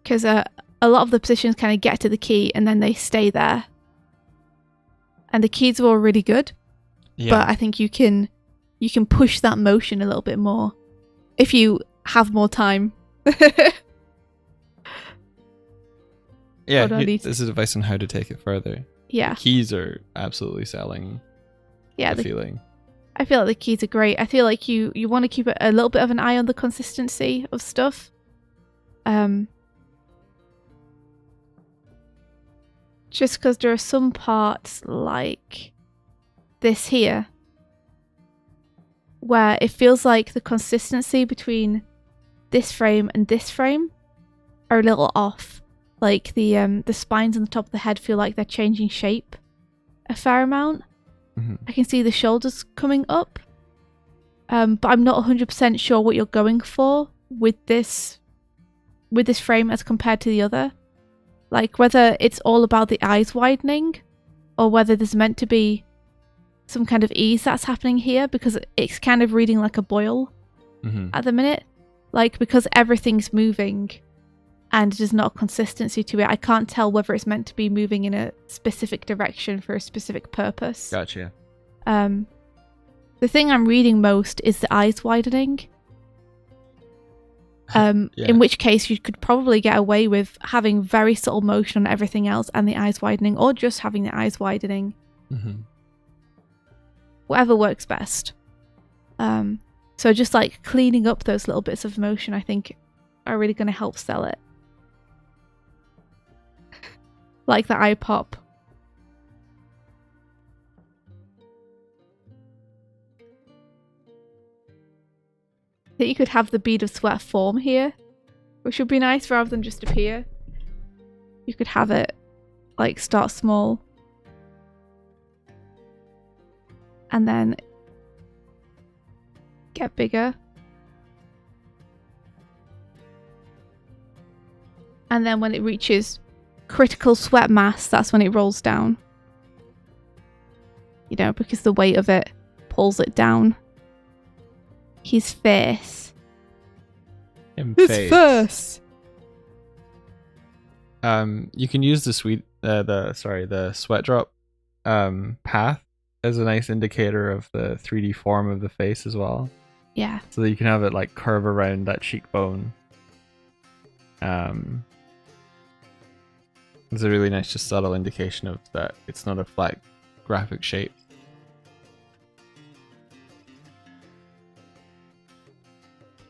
S2: Because a lot of the positions kind of get to the key and then they stay there. And the keys are all really good. Yeah. But I think you can push that motion a little bit more if you have more time.
S1: Yeah, this is advice on how to take it further.
S2: Yeah.
S1: The keys are absolutely selling the feeling.
S2: I feel like the keys are great. I feel like you want to keep a little bit of an eye on the consistency of stuff. Just because there are some parts like this here where it feels like the consistency between this frame and this frame are a little off. Like the spines on the top of the head feel like they're changing shape a fair amount. Mm-hmm. I can see the shoulders coming up, but I'm not 100% sure what you're going for with this frame as compared to the other. Like whether it's all about the eyes widening or whether there's meant to be some kind of ease that's happening here, because it's kind of reading like a boil at the minute. Like, because everything's moving and there's not consistency to it, I can't tell whether it's meant to be moving in a specific direction for a specific purpose.
S1: Gotcha.
S2: The thing I'm reading most is the eyes widening. In which case you could probably get away with having very subtle motion on everything else and the eyes widening, or just having the eyes widening.
S1: Mm-hmm.
S2: Whatever works best. So just like cleaning up those little bits of motion, I think, are really going to help sell it. Like the eye pop. I think you could have the bead of sweat form here, which would be nice rather than just appear. You could have it like start small and then get bigger. And then when it reaches critical sweat mass, that's when it rolls down. You know, because the weight of it pulls it down. His face.
S1: His
S2: face.
S1: You can use the sweat drop path as a nice indicator of the 3D form of the face as well.
S2: Yeah.
S1: So that you can have it like curve around that cheekbone. It's a really nice, just subtle indication of that it's not a flat graphic shape.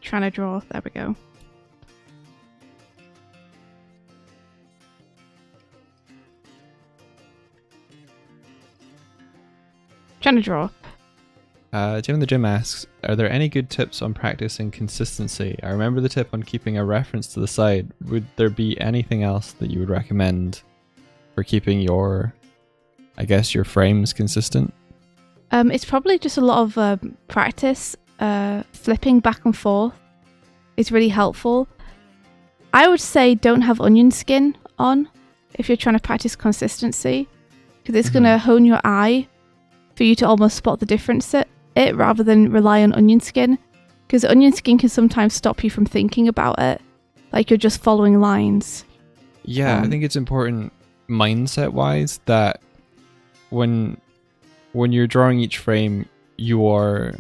S2: Trying to draw. There we go. Trying to draw.
S1: Jim in the Gym asks, are there any good tips on practicing consistency? I remember the tip on keeping a reference to the side. Would there be anything else that you would recommend for keeping your frames consistent?
S2: It's probably just a lot of practice. Flipping back and forth is really helpful. I would say don't have onion skin on if you're trying to practice consistency, because it's going to hone your eye for you to almost spot the difference it rather than rely on onion skin, because onion skin can sometimes stop you from thinking about it, like you're just following lines.
S1: Yeah, I think it's important mindset wise that when you're drawing each frame, you're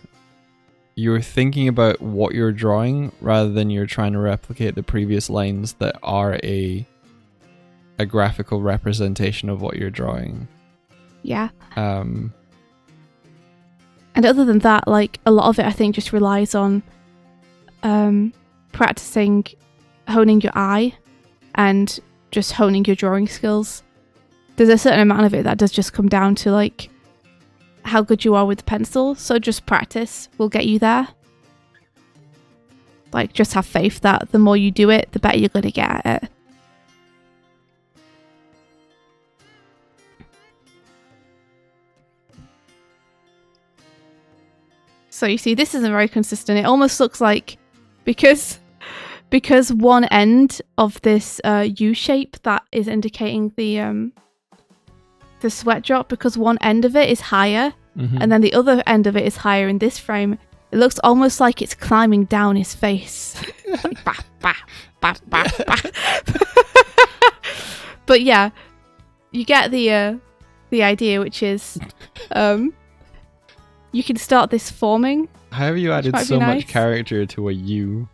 S1: thinking about what you're drawing rather than you're trying to replicate the previous lines that are a graphical representation of what you're drawing.
S2: Yeah. And other than that, like a lot of it I think just relies on practicing honing your eye and just honing your drawing skills. There's a certain amount of it that does just come down to like how good you are with the pencil, so just practice will get you there. Like just have faith that the more you do it, the better you're going to get at it. So you see, this isn't very consistent. It almost looks like because one end of this U shape that is indicating the sweat drop, because one end of it is higher and then the other end of it is higher in this frame, it looks almost like it's climbing down his face. Like, bah, bah, bah, bah, bah. But yeah, you get the idea, which is you can start this forming.
S1: How have you added so much character to a U?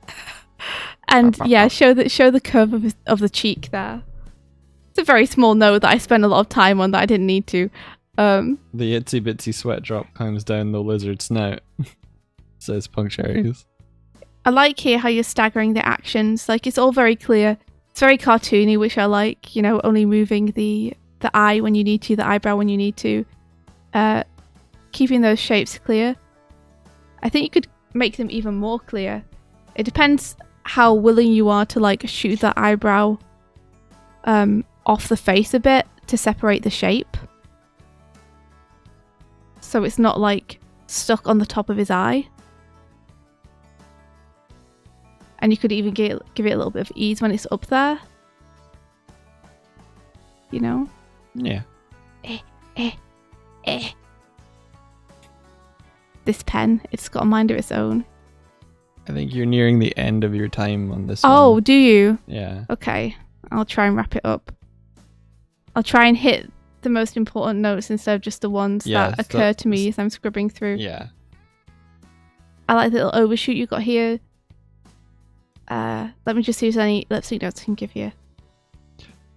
S2: And yeah, show the curve of the cheek there. It's a very small note that I spent a lot of time on that I didn't need to.
S1: The itsy bitsy sweat drop comes down the lizard snout. Says punctuaries.
S2: I like here how you're staggering the actions. Like it's all very clear. It's very cartoony, which I like. You know, only moving the eye when you need to, the eyebrow when you need to. Keeping those shapes clear. I think you could make them even more clear. It depends how willing you are to like shoot that eyebrow off the face a bit to separate the shape. So it's not like stuck on the top of his eye. And you could even give it a little bit of ease when it's up there. You know?
S1: Yeah.
S2: This pen, it's got a mind of its own.
S1: I think you're nearing the end of your time on this
S2: Oh,
S1: one.
S2: do you?
S1: Yeah.
S2: Okay, I'll try and wrap it up. I'll try and hit the most important notes instead of just the ones that occur to me as I'm scribbling through.
S1: Yeah.
S2: I like the little overshoot you got here. Let me just see if there's any lip sync notes I can give you.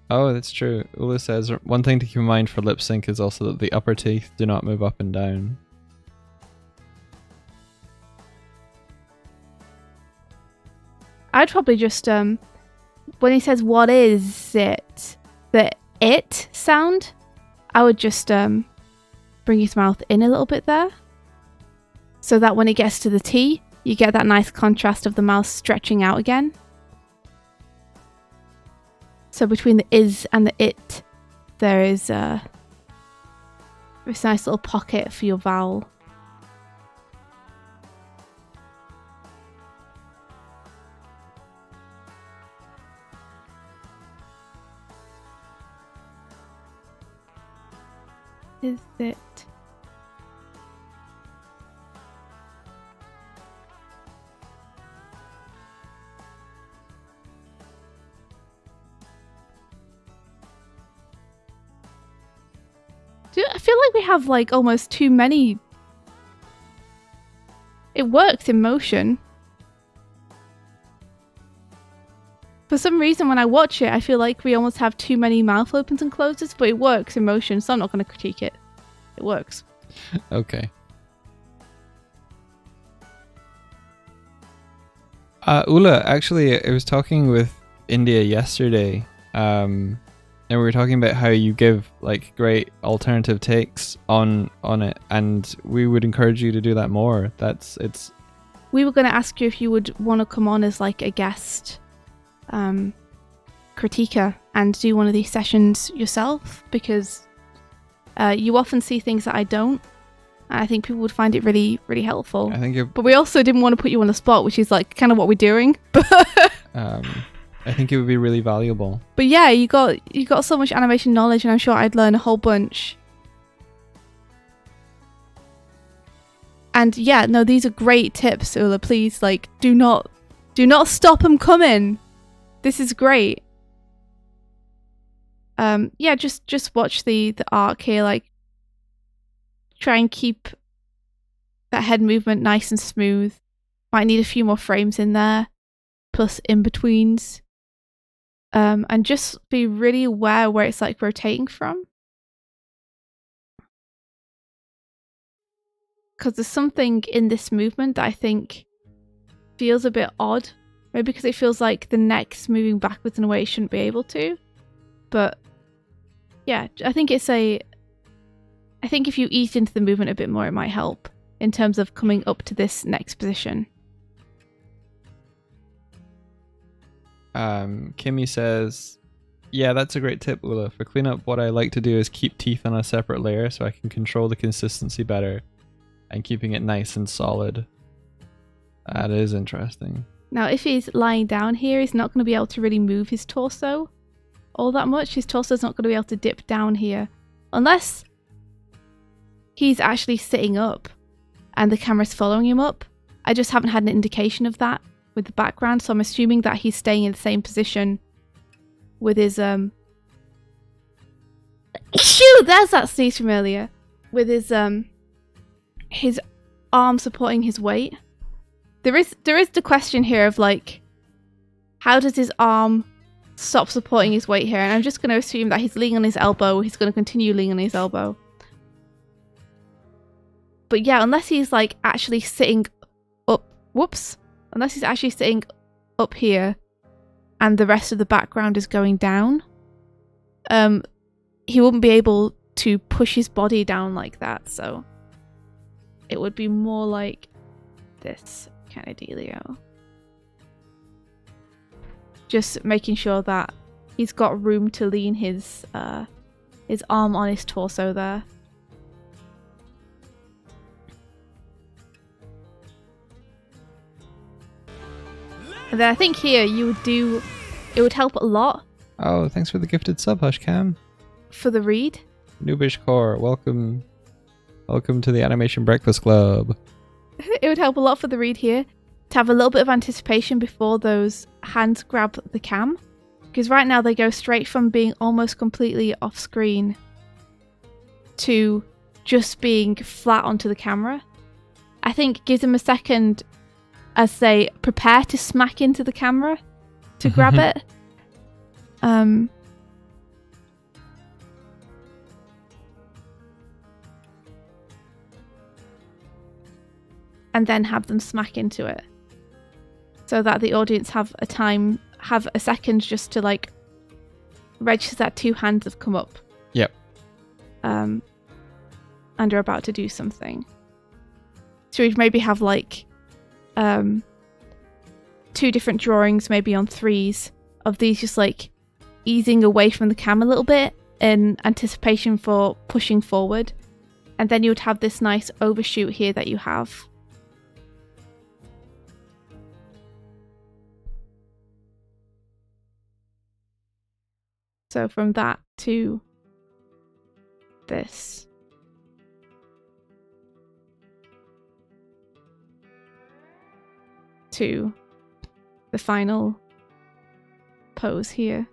S1: Oh, that's true. Ula says one thing to keep in mind for lip sync is also that the upper teeth do not move up and down.
S2: I'd probably just when he says what is it, the it sound, I would just bring his mouth in a little bit there, so that when it gets to the T, you get that nice contrast of the mouth stretching out again. So between the is and the it, there is this nice little pocket for your vowel. Is it? I feel like we have like almost too many. It works in motion. For some reason, when I watch it, I feel like we almost have too many mouth opens and closes, but it works in motion, so I'm not going to critique it. It works.
S1: Okay. Ula, actually, I was talking with India yesterday, and we were talking about how you give like great alternative takes on it, and we would encourage you to do that more.
S2: We were going to ask you if you would want to come on as like a guest critiquer and do one of these sessions yourself, because you often see things that I don't, and I think people would find it really, really helpful. But we also didn't want to put you on the spot, which is like kind of what we're doing.
S1: I think it would be really valuable.
S2: But yeah, you got so much animation knowledge, and I'm sure I'd learn a whole bunch. And yeah, no, these are great tips, Ula. Please, like, do not stop them coming. This is great. Yeah, just watch the arc here. Like, try and keep that head movement nice and smooth. Might need a few more frames in there, plus in betweens. And just be really aware where it's like rotating from. Because there's something in this movement that I think feels a bit odd. Maybe because it feels like the neck's moving backwards in a way it shouldn't be able to. But yeah, I think if you eased into the movement a bit more, it might help in terms of coming up to this next position.
S1: Kimmy says, yeah, that's a great tip, Ula. For cleanup, what I like to do is keep teeth on a separate layer so I can control the consistency better and keeping it nice and solid. That is interesting.
S2: Now, if he's lying down here, he's not going to be able to really move his torso all that much. His torso's not going to be able to dip down here. Unless he's actually sitting up and the camera's following him up. I just haven't had an indication of that with the background, so I'm assuming that he's staying in the same position with his shoot, there's that sneeze from earlier. With his arm supporting his weight. There is the question here of like, how does his arm stop supporting his weight here? And I'm just going to assume that he's leaning on his elbow. He's going to continue leaning on his elbow. But yeah, unless he's like actually sitting up, unless he's actually sitting up here and the rest of the background is going down, he wouldn't be able to push his body down like that. So it would be more like this kind of dealio. Just making sure that he's got room to lean his arm on his torso there. And then I think here it would help a lot.
S1: Oh, thanks for the gifted sub, Hushcam.
S2: For the read.
S1: Noobish Core, welcome to the Animation Breakfast Club.
S2: It would help a lot for the read here to have a little bit of anticipation before those hands grab the cam. Because right now they go straight from being almost completely off screen to just being flat onto the camera. I think gives them a second as they prepare to smack into the camera to grab it. And then have them smack into it, so that the audience have a second just to like register that two hands have come up.
S1: Yep.
S2: And are about to do something. So we'd maybe have like two different drawings, maybe on threes, of these just like easing away from the cam a little bit in anticipation for pushing forward. And then you would have this nice overshoot here that you have. So from that to this. To the final pose here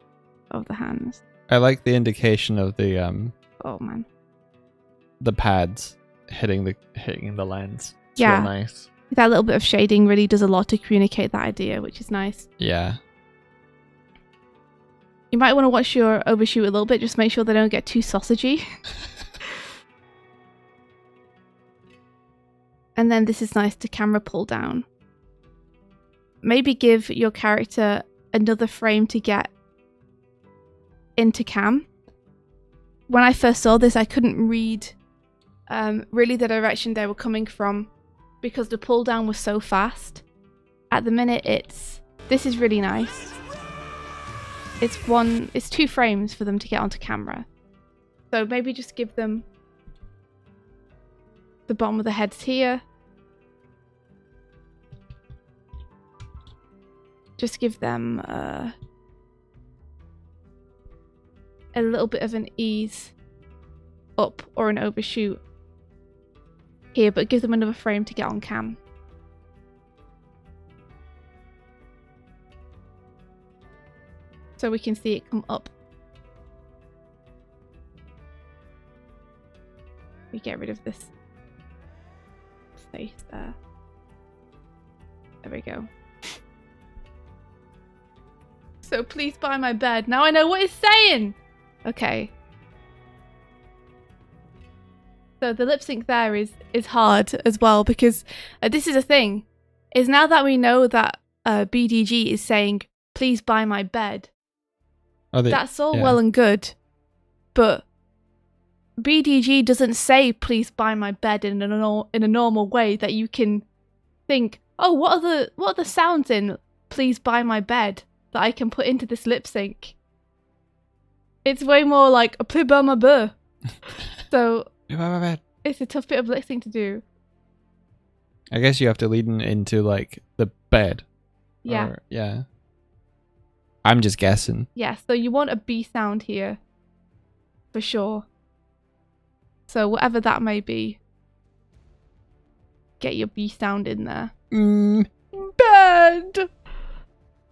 S2: of the hands.
S1: I like the indication of the
S2: Oh man.
S1: the pads hitting the lens. It's
S2: Yeah.
S1: real nice.
S2: That little bit of shading really does a lot to communicate that idea, which is nice.
S1: Yeah.
S2: You might want to watch your overshoot a little bit, just make sure they don't get too sausagey. And then this is nice to camera pull down. Maybe give your character another frame to get into cam. When I first saw this, I couldn't read really the direction they were coming from because the pull down was so fast. At the minute, this is really nice. It's 2 frames for them to get onto camera. So maybe just give them the bottom of the heads here. Just give them a little bit of an ease up or an overshoot here, but give them another frame to get on cam. So we can see it come up. We get rid of this space there. There we go. So please buy my bed. Now I know what it's saying! Okay. So the lip sync there is hard as well because this is a thing. Is now that we know that BDG is saying, please buy my bed. That's all well and good. But BDG doesn't say, please buy my bed in a normal way that you can think, oh, what are the sounds in please buy my bed that I can put into this lip sync? It's way more like a please buy my bed. So it's a tough bit of lip sync to do.
S1: I guess you have to lead into like the bed.
S2: Yeah.
S1: Yeah. I'm just guessing.
S2: Yeah, so you want a B sound here. For sure. So whatever that may be. Get your B sound in there. Bed!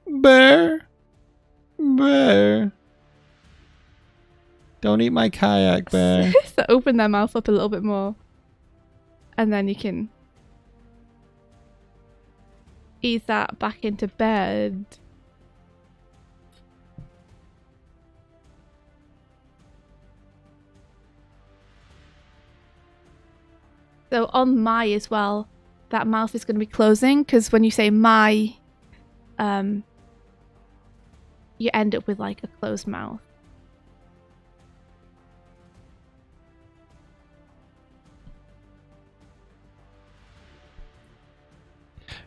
S1: Bear. Don't eat my kayak, bear.
S2: So open their mouth up a little bit more. And then you can ease that back into bed. So on my as well, that mouth is going to be closing because when you say my, you end up with like a closed mouth.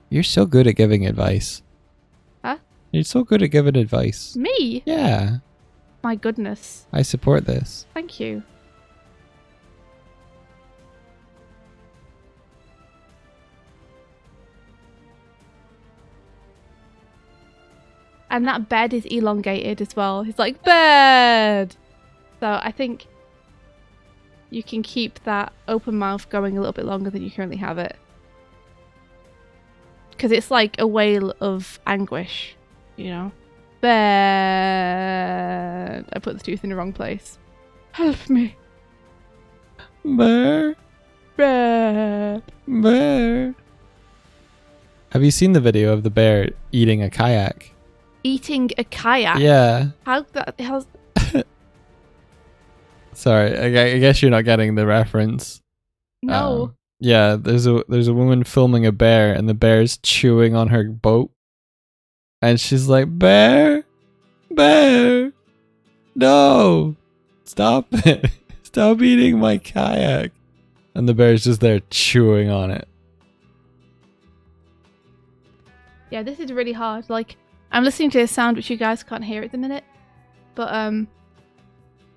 S1: You're so good at giving advice.
S2: Huh?
S1: You're so good at giving advice.
S2: Me?
S1: Yeah.
S2: My goodness.
S1: I support this.
S2: Thank you. And that bed is elongated as well. It's like, bed! So I think you can keep that open mouth going a little bit longer than you currently have it. Because it's like a wail of anguish, you know? Bed! I put the tooth in the wrong place. Help me.
S1: Bear.
S2: Bed!
S1: Bear. Have you seen the video of the bear eating a kayak?
S2: Eating a kayak?
S1: Yeah.
S2: How's
S1: Sorry, I guess you're not getting the reference.
S2: no.
S1: Yeah, there's a woman filming a bear, and the bear's chewing on her boat, and she's like, "Bear, bear, no, stop it, stop eating my kayak," and the bear's just there chewing on it.
S2: Yeah, this is really hard. Like, I'm listening to a sound which you guys can't hear at the minute, but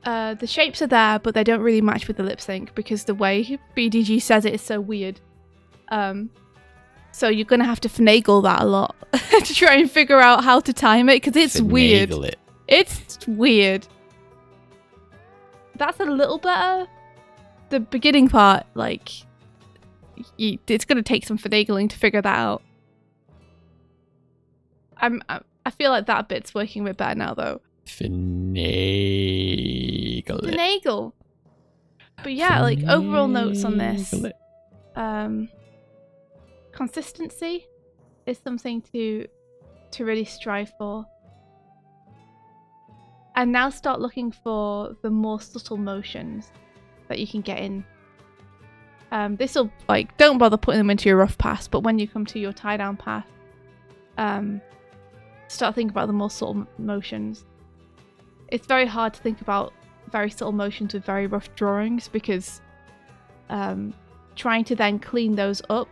S2: the shapes are there, but they don't really match with the lip sync because the way BDG says it is so weird. So you're gonna have to finagle that a lot to try and figure out how to time it because it's weird.
S1: Finagle it.
S2: It's weird. That's a little better. The beginning part, like, it's gonna take some finagling to figure that out. I feel like that bit's working a bit better now, though.
S1: Finagle it.
S2: Finagle. But yeah, like overall notes on this.
S1: Finagle it.
S2: Consistency is something to really strive for. And now start looking for the more subtle motions that you can get in. This will, like, don't bother putting them into your rough pass, but when you come to your tie down path, start thinking about the more subtle motions. It's very hard to think about very subtle motions with very rough drawings because trying to then clean those up,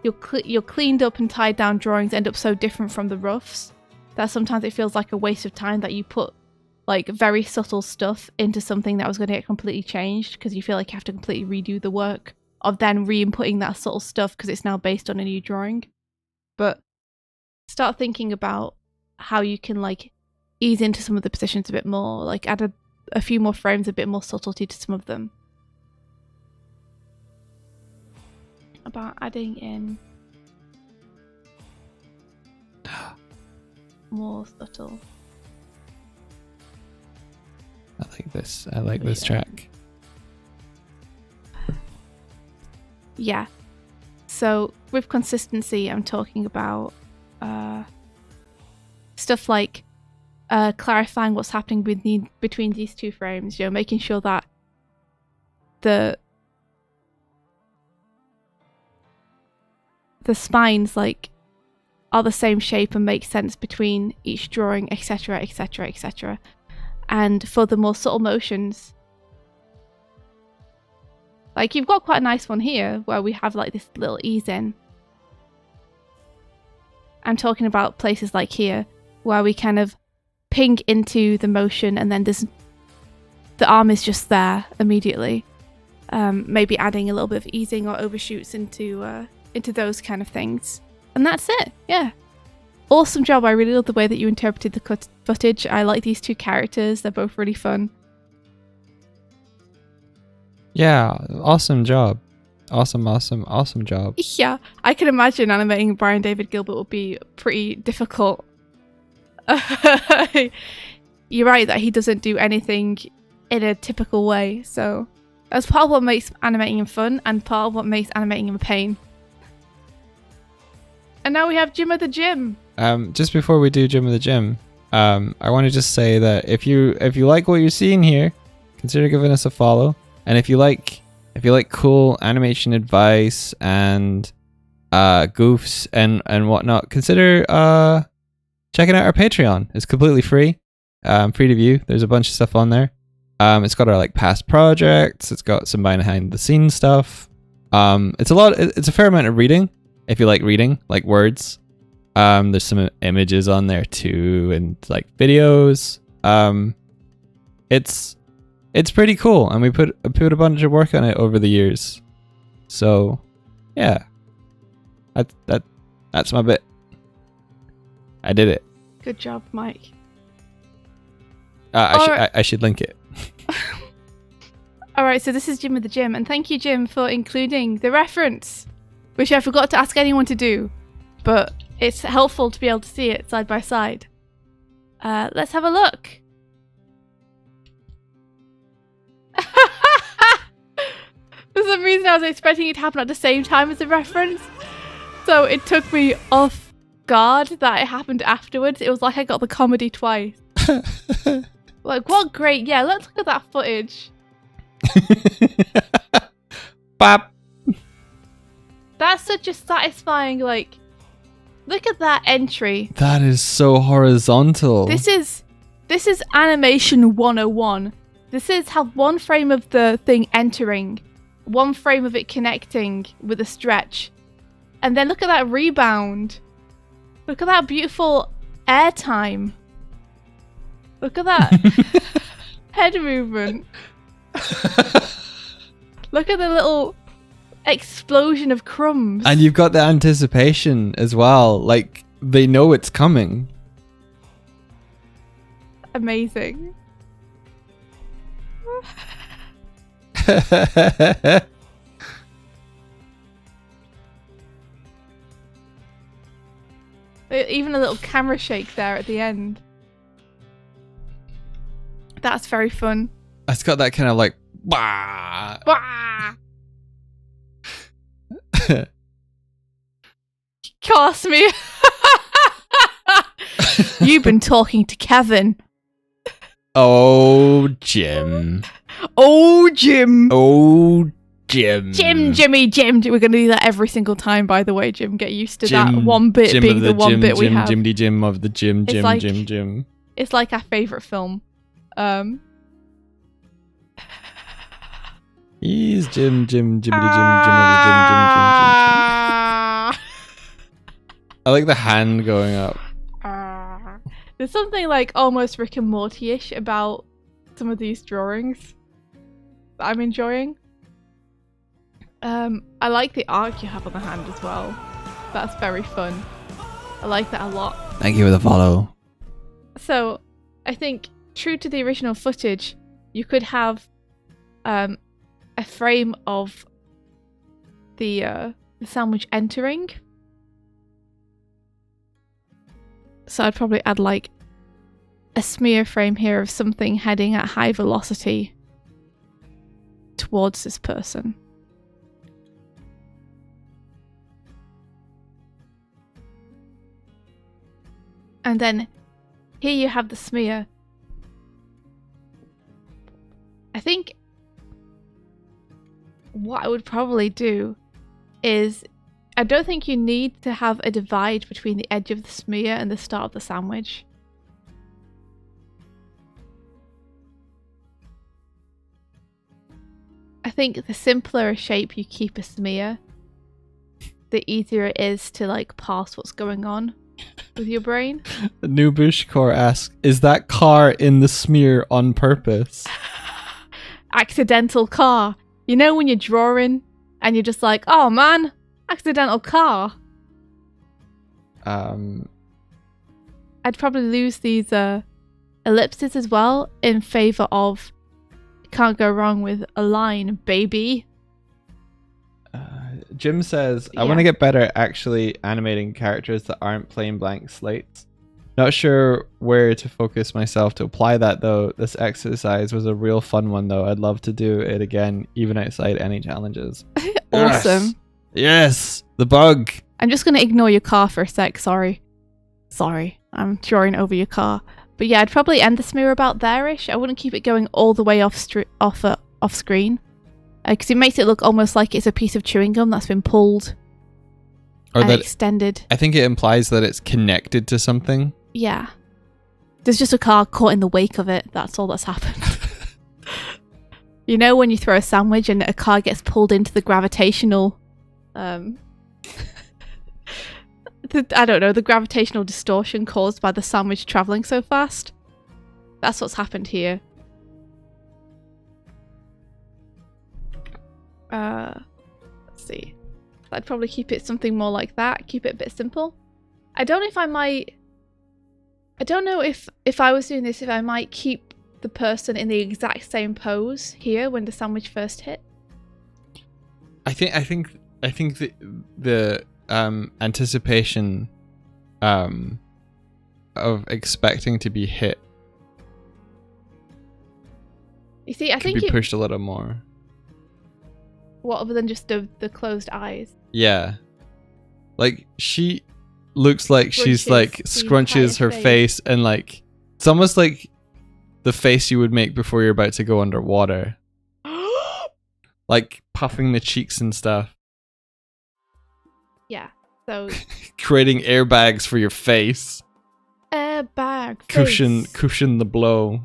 S2: your cleaned up and tied down drawings end up so different from the roughs that sometimes it feels like a waste of time that you put like very subtle stuff into something that was going to get completely changed because you feel like you have to completely redo the work of then re-inputting that subtle stuff because it's now based on a new drawing. But start thinking about how you can like ease into some of the positions a bit more, like add a few more frames, a bit more subtlety to some of them. About adding in more subtle.
S1: I like this. I like this track.
S2: Yeah. So with consistency, I'm talking about stuff like clarifying what's happening between these two frames. You know, making sure that the spines like are the same shape and make sense between each drawing, etc., etc., etc. And for the more subtle motions, like you've got quite a nice one here where we have like this little ease in. I'm talking about places like here where we kind of ping into the motion and then the arm is just there immediately. Maybe adding a little bit of easing or overshoots into those kind of things. And that's it. Yeah. Awesome job. I really love the way that you interpreted the footage. I like these two characters. They're both really fun.
S1: Yeah, awesome job. Awesome job.
S2: Yeah, I can imagine animating Brian David Gilbert would be pretty difficult. You're right that he doesn't do anything in a typical way, so that's part of what makes animating him fun and part of what makes animating him a pain. And now we have Jim of the Gym.
S1: Just before we do Gym of the Gym, I want to just say that if you like what you're seeing here, consider giving us a follow. And if you like cool animation advice and goofs and whatnot, consider checking out our Patreon. It's completely free, free to view. There's a bunch of stuff on there. It's got our like past projects. It's got some behind the scenes stuff. It's a fair amount of reading. If you like reading, like words, there's some images on there too, and like videos. It's pretty cool, and we put a bunch of work on it over the years. So, yeah, that's my bit. I did it.
S2: Good job, Mike.
S1: I should link it.
S2: All right, so this is Jim of the Gym, and thank you, Jim, for including the reference, which I forgot to ask anyone to do, but it's helpful to be able to see it side by side. Let's have a look. For some reason, I was expecting it to happen at the same time as the reference. So it took me off guard that it happened afterwards. It was like I got the comedy twice. Like, what great. Yeah, let's look at that footage.
S1: Bop.
S2: That's such a satisfying, like, look at that entry.
S1: That is so horizontal.
S2: This is animation 101. This is how one frame of the thing entering, one frame of it connecting with a stretch. And then look at that rebound. Look at that beautiful airtime. Look at that head movement. Look at the little explosion of crumbs.
S1: And you've got the anticipation as well. Like, they know it's coming.
S2: Amazing. Even a little camera shake there at the end. That's very fun.
S1: It's got that kind of like, bah.
S2: Wah! Cost me. You've been talking to Kevin.
S1: Oh, Jim.
S2: Oh, Jim.
S1: Oh, Jim.
S2: Jim. We're going to do that every single time, by the way, Jim. Get used to that one bit
S1: Jim
S2: being the one bit we have.
S1: Jimmy Jim of the Jim.
S2: It's like our favourite film.
S1: He's Jim of the Jim. I like the hand going up.
S2: There's something like almost Rick and Morty-ish about some of these drawings that I'm enjoying. I like the arc you have on the hand as well. That's very fun. I like that a lot.
S1: Thank you for the follow.
S2: So, I think, true to the original footage, you could have a frame of the sandwich entering. So I'd probably add like a smear frame here of something heading at high velocity towards this person. And then here you have the smear. I think what I would probably do is, I don't think you need to have a divide between the edge of the smear and the start of the sandwich. I think the simpler a shape you keep a smear, the easier it is to like parse what's going on with your brain.
S1: New Bushcore asks, is that car in the smear on purpose?
S2: Accidental car. You know when you're drawing and you're just like, oh man, accidental car.
S1: Um,
S2: I'd probably lose these ellipses as well in favor of can't go wrong with a line, baby.
S1: Jim says, I
S2: Yeah.
S1: want to get better at actually animating characters that aren't plain blank slates. Not sure where to focus myself to apply that though. This exercise was a real fun one though. I'd love to do it again, even outside any challenges.
S2: Awesome.
S1: Yes, the bug.
S2: I'm just going to ignore your car for a sec. Sorry. I'm drawing over your car. But yeah, I'd probably end the smear about there-ish. I wouldn't keep it going all the way off screen. Because it makes it look almost like it's a piece of chewing gum that's been pulled
S1: Or
S2: and
S1: that
S2: extended.
S1: I think it implies that it's connected to something.
S2: Yeah. There's just a car caught in the wake of it. That's all that's happened. You know when you throw a sandwich and a car gets pulled into the gravitational... I don't know, the gravitational distortion caused by the sandwich travelling so fast? That's what's happened here. Let's see. I'd probably keep it something more like that. Keep it a bit simple. I don't know if I might... I don't know if I was doing this, if I might keep the person in the exact same pose here when the sandwich first hit.
S1: I think the anticipation of expecting to be hit
S2: You see, I
S1: could
S2: think
S1: be
S2: it...
S1: pushed a little more.
S2: What, other than just the closed eyes?
S1: Yeah. Like she looks like she's like scrunches her face and like it's almost like the face you would make before you're about to go underwater. Like puffing the cheeks and stuff.
S2: Yeah. So
S1: creating airbags for your face.
S2: Airbag
S1: Cushion
S2: face.
S1: cushion the blow.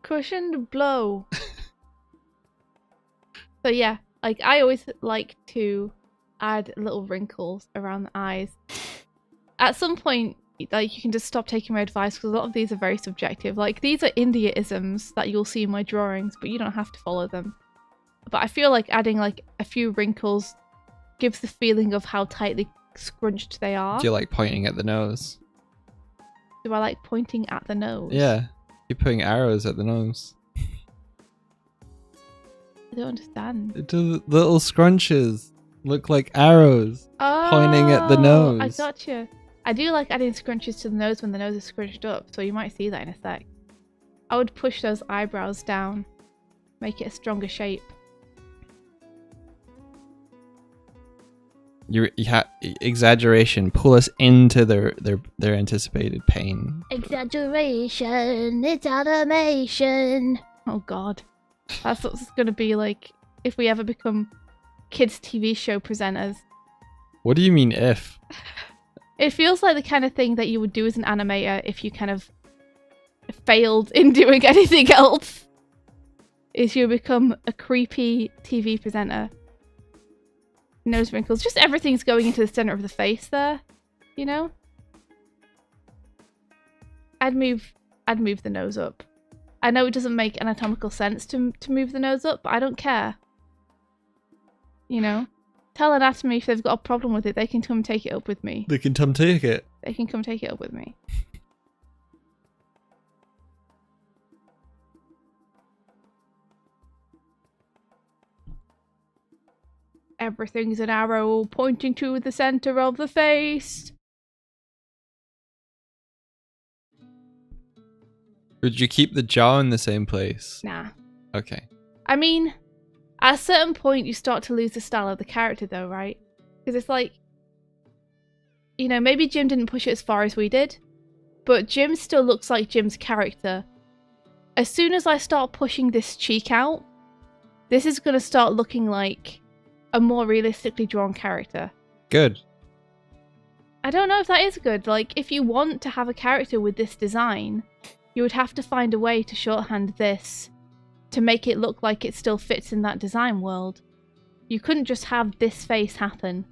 S2: Cushion the blow. So yeah, like I always like to add little wrinkles around the eyes. At some point, like you can just stop taking my advice because a lot of these are very subjective. Like these are India-isms that you'll see in my drawings, but you don't have to follow them. But I feel like adding like a few wrinkles gives the feeling of how tightly scrunched they are.
S1: Do you like pointing at the nose?
S2: Do I like pointing at the nose?
S1: Yeah, you're putting arrows at the nose.
S2: I don't understand.
S1: The little scrunches look like arrows pointing at the nose.
S2: I gotcha. I do like adding scrunches to the nose when the nose is scrunched up, so you might see that in a sec. I would push those eyebrows down, make it a stronger shape.
S1: Exaggeration. Pull us into their anticipated pain.
S2: Exaggeration. It's animation. Oh god, that's what it's gonna be like if we ever become kids' TV show presenters.
S1: What do you mean if?
S2: It feels like the kind of thing that you would do as an animator if you kind of failed in doing anything else. Is you become a creepy TV presenter. Nose wrinkles. Just everything's going into the center of the face there, you know? I'd move the nose up. I know it doesn't make anatomical sense to move the nose up, but I don't care. You know? Tell anatomy if they've got a problem with it, they can come take it up with me.
S1: They can come take it.
S2: They can come take it up with me. Everything's an arrow pointing to the center of the face.
S1: Would you keep the jaw in the same place?
S2: Nah.
S1: Okay.
S2: I mean, at a certain point you start to lose the style of the character though, right? Because it's like, you know, maybe Jim didn't push it as far as we did, but Jim still looks like Jim's character. As soon as I start pushing this cheek out, this is going to start looking like a more realistically drawn character.
S1: Good.
S2: I don't know if that is good. Like, if you want to have a character with this design, you would have to find a way to shorthand this to make it look like it still fits in that design world. You couldn't just have this face happen.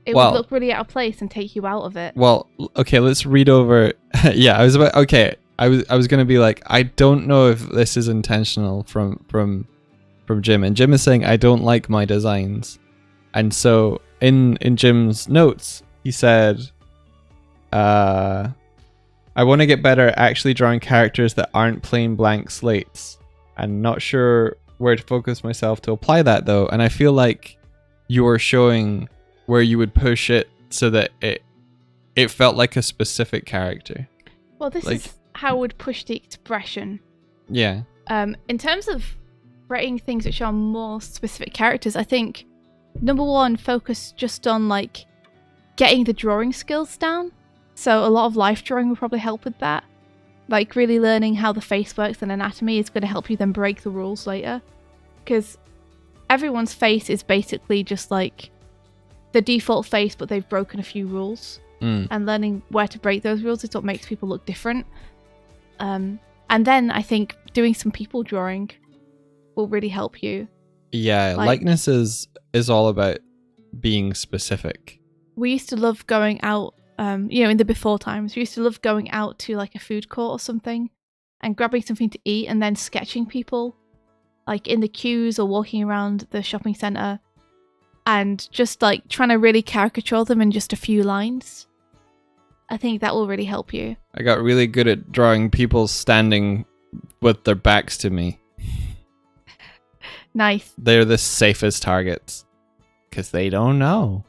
S2: It would look really out of place and take you out of it.
S1: Well, okay, let's read over. Yeah, I was gonna be like, I don't know if this is intentional from Jim, and Jim is saying I don't like my designs, and so in Jim's notes he said, I want to get better at actually drawing characters that aren't plain blank slates. I'm not sure where to focus myself to apply that though, and I feel like you're showing where you would push it so that it felt like a specific character.
S2: Well, this is how I would push the expression.
S1: Yeah.
S2: In terms of writing things which are more specific characters, I think number one, focus just on like getting the drawing skills down. So a lot of life drawing will probably help with that. Like really learning how the face works and anatomy is going to help you then break the rules later. Because everyone's face is basically just like the default face, but they've broken a few rules. And learning where to break those rules is what makes people look different. And then I think doing some people drawing will really help you.
S1: Yeah, likeness is all about being specific.
S2: We used to love going out, in the before times, we used to love going out to like a food court or something and grabbing something to eat and then sketching people like in the queues or walking around the shopping centre and just like trying to really caricature them in just a few lines. I think that will really help you.
S1: I got really good at drawing people standing with their backs to me.
S2: Nice.
S1: They're the safest targets because they don't know.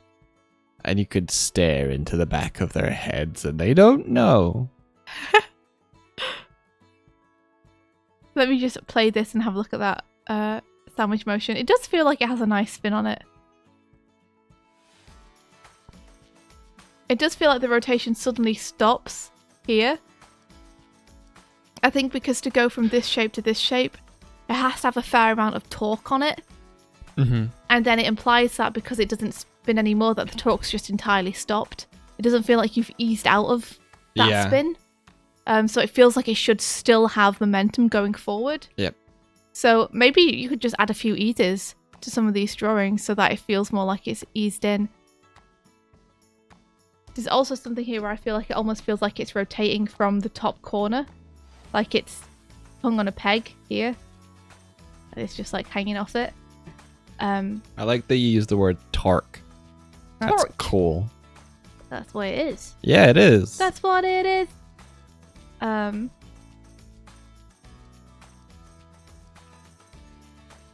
S1: And you could stare into the back of their heads and they don't know.
S2: Let me just play this and have a look at that sandwich motion. It does feel like it has a nice spin on it. It does feel like the rotation suddenly stops here. I think because to go from this shape to this shape, it has to have a fair amount of torque on it.
S1: Mm-hmm.
S2: And then it implies that because it doesn't spin anymore, that the torque's just entirely stopped. It doesn't feel like you've eased out of that spin. So it feels like it should still have momentum going forward.
S1: Yep.
S2: So maybe you could just add a few eases to some of these drawings so that it feels more like it's eased in. There's also something here where I feel like it almost feels like it's rotating from the top corner. Like it's hung on a peg here. It's just like hanging off it.
S1: I like that you use the word torque. That's
S2: Torque.
S1: cool.
S2: That's what it is.
S1: Yeah, it is.
S2: That's what it is.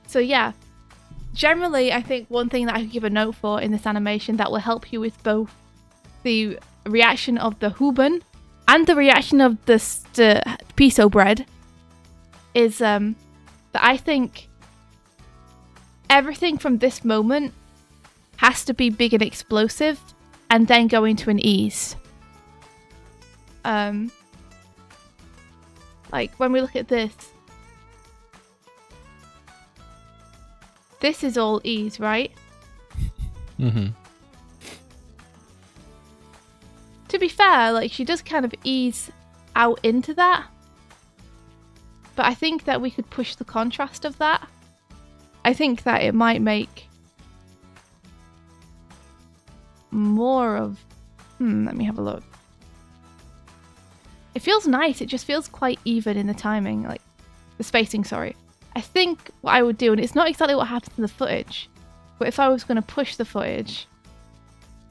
S2: So yeah, generally I think one thing that I could give a note for in this animation that will help you with both the reaction of the Huben and the reaction of the piso bread is that I think everything from this moment has to be big and explosive and then go into an ease. Like when we look at this is all ease, right?
S1: Mm-hmm.
S2: To be fair, like she does kind of ease out into that. But I think that we could push the contrast of that. I think that it might make more of... let me have a look. It feels nice. It just feels quite even in the timing, like the spacing, sorry. I think what I would do, and it's not exactly what happens in the footage, but if I was going to push the footage,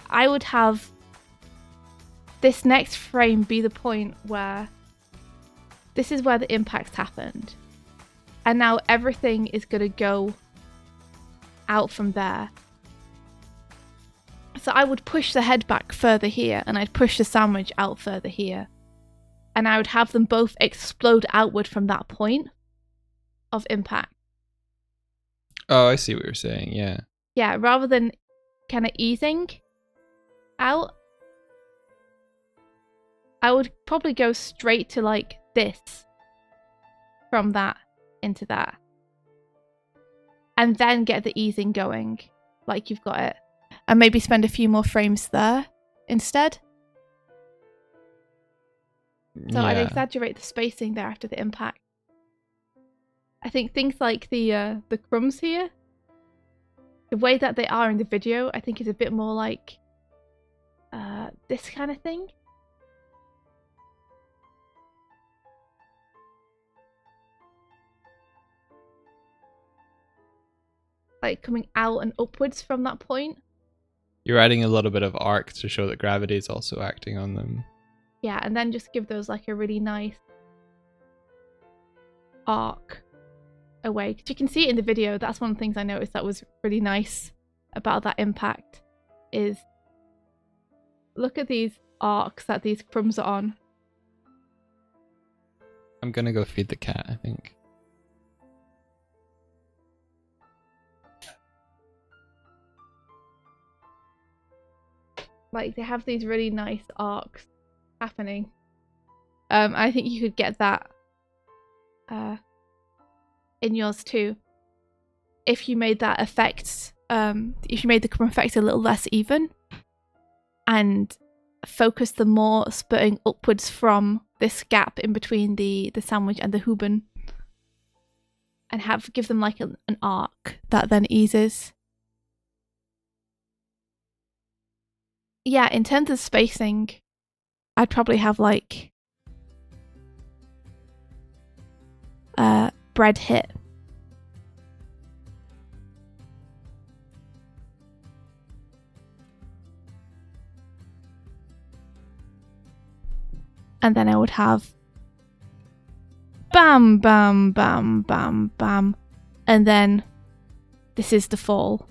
S2: I would have this next frame be the point where this is where the impact happened. And now everything is going to go out from there. So I would push the head back further here, and I'd push the sandwich out further here. And I would have them both explode outward from that point of impact.
S1: Oh, I see what you're saying, yeah.
S2: Yeah, rather than kind of easing out, I would probably go straight to like this. From that into that. And then get the easing going, like you've got it. And maybe spend a few more frames there instead. So I'd exaggerate the spacing there after the impact. I think things like the crumbs here, the way that they are in the video, I think is a bit more like this kind of thing. Like coming out and upwards from that point.
S1: You're adding a little bit of arc to show that gravity is also acting on them.
S2: Yeah, and then just give those like a really nice arc away. Because you can see it in the video. That's one of the things I noticed that was really nice about that impact is look at these arcs that these crumbs are on.
S1: I'm gonna go feed the cat, I think.
S2: Like they have these really nice arcs happening. I think you could get that in yours too. If you made that effect, if you made the crumb effect a little less even and focus the more spurting upwards from this gap in between the sandwich and the Huben and give them like an arc that then eases. Yeah, in terms of spacing, I'd probably have like bread hit. And then I would have bam, bam, bam, bam, bam. And then this is the fall.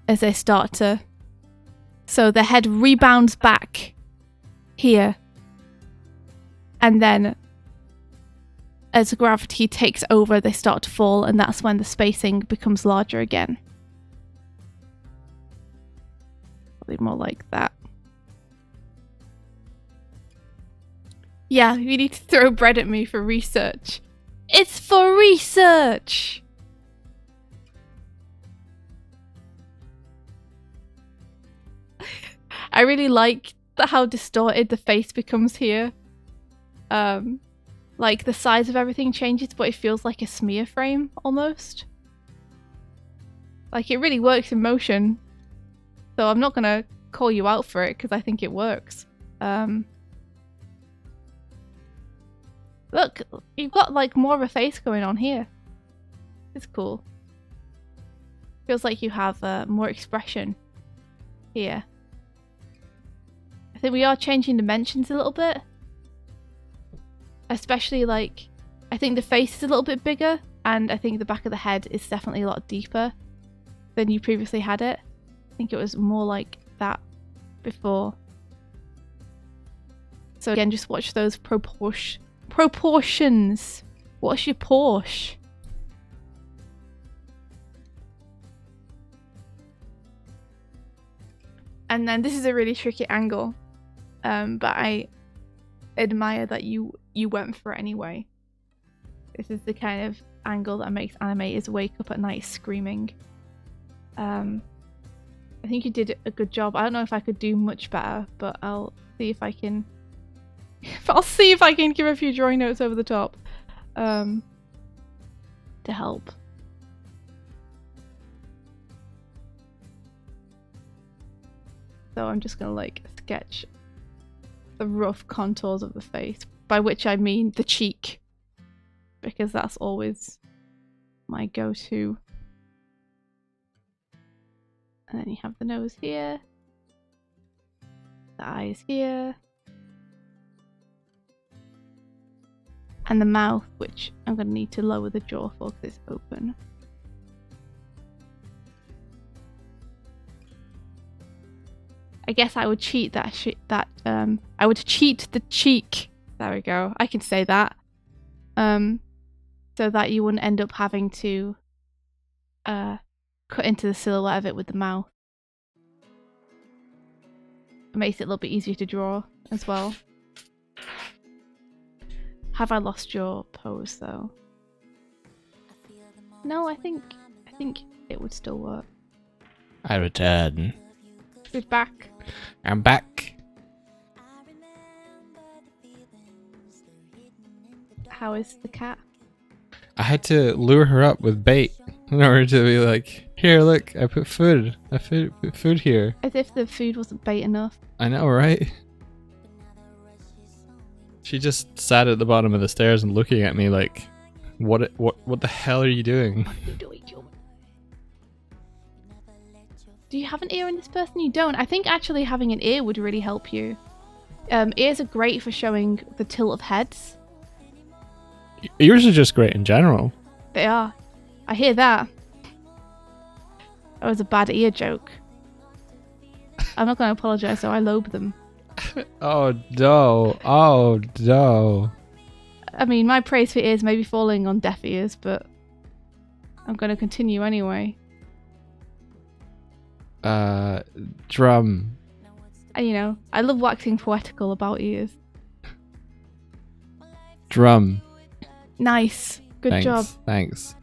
S2: As they start to... So the head rebounds back here. And then as gravity takes over, they start to fall. And that's when the spacing becomes larger again. Probably more like that. Yeah, you need to throw bread at me for research. It's for research! I really like how distorted the face becomes here. Like the size of everything changes, but it feels like a smear frame almost. Like it really works in motion. So I'm not gonna call you out for it because I think it works. Look, you've got like more of a face going on here. It's cool. Feels like you have more expression here. I think we are changing dimensions a little bit. Especially like, I think the face is a little bit bigger and I think the back of the head is definitely a lot deeper than you previously had it. I think it was more like that before. So again, just watch those proportions. What's your Porsche? And then this is a really tricky angle, but I admire that you went for it anyway. This is the kind of angle that makes animators wake up at night screaming. I think you did a good job. I don't know if I could do much better, but I'll see if I can. I'll see if I can give a few drawing notes over the top to help. So I'm just gonna like sketch the rough contours of the face, by which I mean the cheek, because that's always my go-to. And then you have the nose here, the eyes here, and the mouth, which I'm going to need to lower the jaw for because it's open. I guess I would cheat I would cheat the cheek. There we go. I can say that. So that you wouldn't end up having to cut into the silhouette of it with the mouth. It makes it a little bit easier to draw as well. Have I lost your pose though? No, I think it would still work.
S1: I return.
S2: Who's back?
S1: I'm back.
S2: How is the cat?
S1: I had to lure her up with bait in order to be like, here, look, I put food. I put food here.
S2: As if the food wasn't bait enough.
S1: I know, right? She just sat at the bottom of the stairs and looking at me like, what the hell are you doing?
S2: What are you doing, Joe? Do you have an ear in this person? You don't. I think actually having an ear would really help you. Ears are great for showing the tilt of heads.
S1: Ears are just great in general.
S2: They are. I hear that. That was a bad ear joke. I'm not going to apologise, so I lobe them.
S1: Oh no. Oh no.
S2: I mean, my praise for ears may be falling on deaf ears, but I'm going to continue anyway.
S1: Drum.
S2: And, you know, I love waxing poetical about ears.
S1: Drum.
S2: Nice. Good job.
S1: Thanks.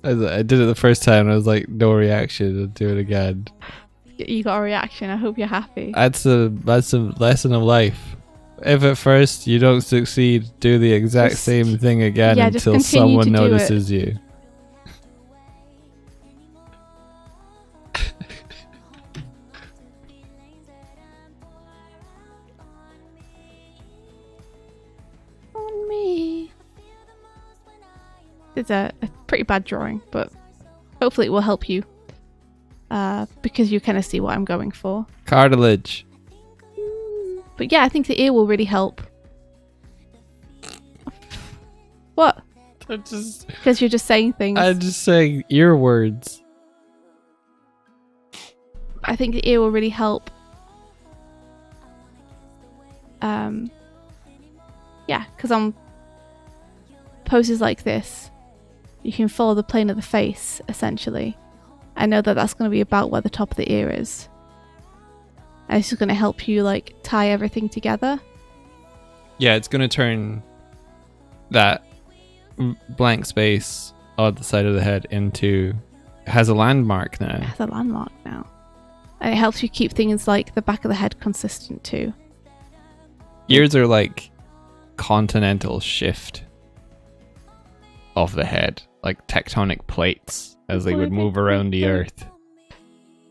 S1: I did it the first time and I was like, no reaction. I'll do it again.
S2: You got a reaction. I hope you're happy.
S1: That's a lesson of life. If at first you don't succeed, do the exact same thing again until someone notices you.
S2: On me. It's a pretty bad drawing, but hopefully it will help you. Because you kind of see what I'm going for.
S1: Cartilage.
S2: But yeah, I think the ear will really help. What? Because you're just saying things.
S1: I'm just saying ear words.
S2: I think the ear will really help. Yeah, because on poses like this, you can follow the plane of the face, essentially. I know that that's going to be about where the top of the ear is. And it's just going to help you like tie everything together.
S1: Yeah, it's going to turn that blank space on the side of the head into... It has a landmark now.
S2: It has a landmark now. And it helps you keep things like the back of the head consistent too.
S1: Ears are like continental shift of the head, like tectonic plates as they would move around the earth.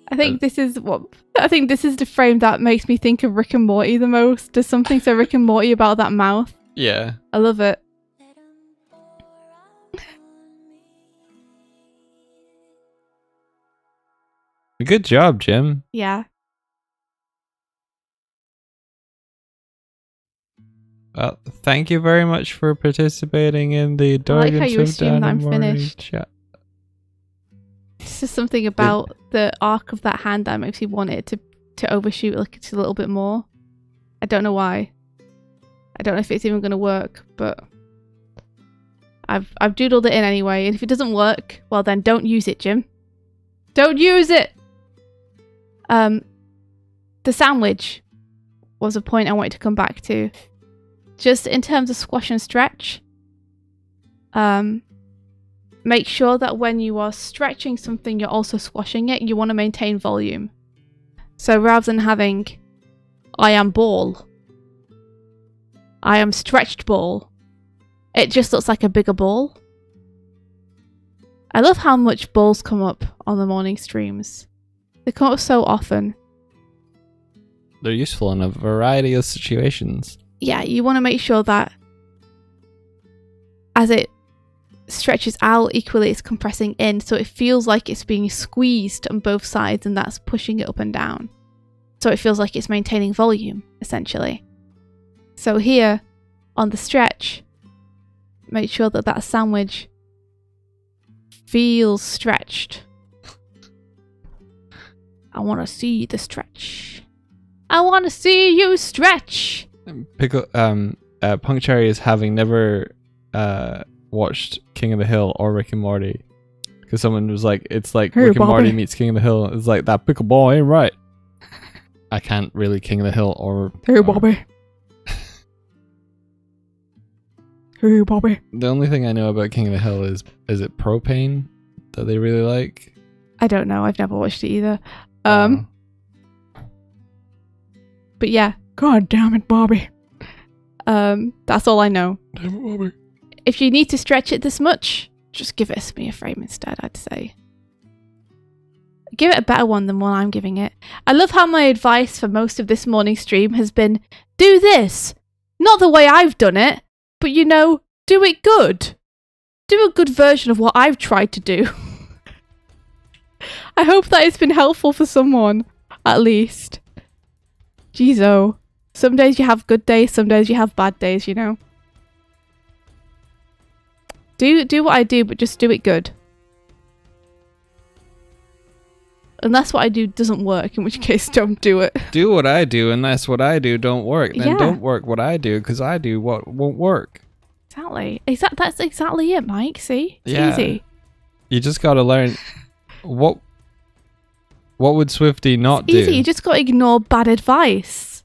S2: I think this is the frame that makes me think of Rick and Morty the most. There's something so Rick and Morty about that mouth.
S1: Yeah.
S2: I love it.
S1: Good job, Jim.
S2: Yeah.
S1: Well, thank you very much for participating in the
S2: like
S1: Doig
S2: how
S1: and
S2: you assume that I'm
S1: Animorning
S2: finished.
S1: chat.
S2: It's just something about the arc of that hand that makes me want it to overshoot like it's a little bit more. I don't know why. I don't know if it's even going to work, but I've doodled it in anyway. And if it doesn't work, well then don't use it, Jim. Don't use it. The sandwich was a point I wanted to come back to. Just in terms of squash and stretch, make sure that when you are stretching something, you're also squashing it. You want to maintain volume. So rather than having, I am ball, I am stretched ball, it just looks like a bigger ball. I love how much balls come up on the morning streams. They come up so often.
S1: They're useful in a variety of situations.
S2: Yeah, you want to make sure that as it stretches out, equally it's compressing in, so it feels like it's being squeezed on both sides, and that's pushing it up and down. So it feels like it's maintaining volume, essentially. So here, on the stretch, make sure that that sandwich feels stretched. I want to see the stretch. I want to see you stretch.
S1: Pickle, Punctuary is having never watched King of the Hill or Rick and Morty, because someone was like, it's like
S2: Hey,
S1: Rick and Morty
S2: Bobby.
S1: meets King of the Hill. It's like that pickleball ain't right. I can't really King of the Hill or...
S2: Hey, Bobby. Hey, Bobby.
S1: The only thing I know about King of the Hill is it propane that they really like?
S2: I don't know. I've never watched it either. But yeah. God damn it, Bobby. That's all I know.
S1: Damn it, Bobby.
S2: If you need to stretch it this much, just give it a smear frame instead, I'd say. Give it a better one than what I'm giving it. I love how my advice for most of this morning stream has been, do this. Not the way I've done it, but you know, do it good. Do a good version of what I've tried to do. I hope that it's been helpful for someone, at least. Jeez-o. Some days you have good days, some days you have bad days, you know. Do what I do, but just do it good. Unless what I do doesn't work, in which case don't do it.
S1: Do what I do, unless what I do don't work. Then
S2: Yeah.
S1: don't work what I do, because I do what won't work.
S2: Exactly. That's exactly it, Mike. See? It's
S1: Yeah.
S2: easy.
S1: You just got to learn what would Swifty not
S2: It's easy.
S1: do.
S2: You just got to ignore bad advice.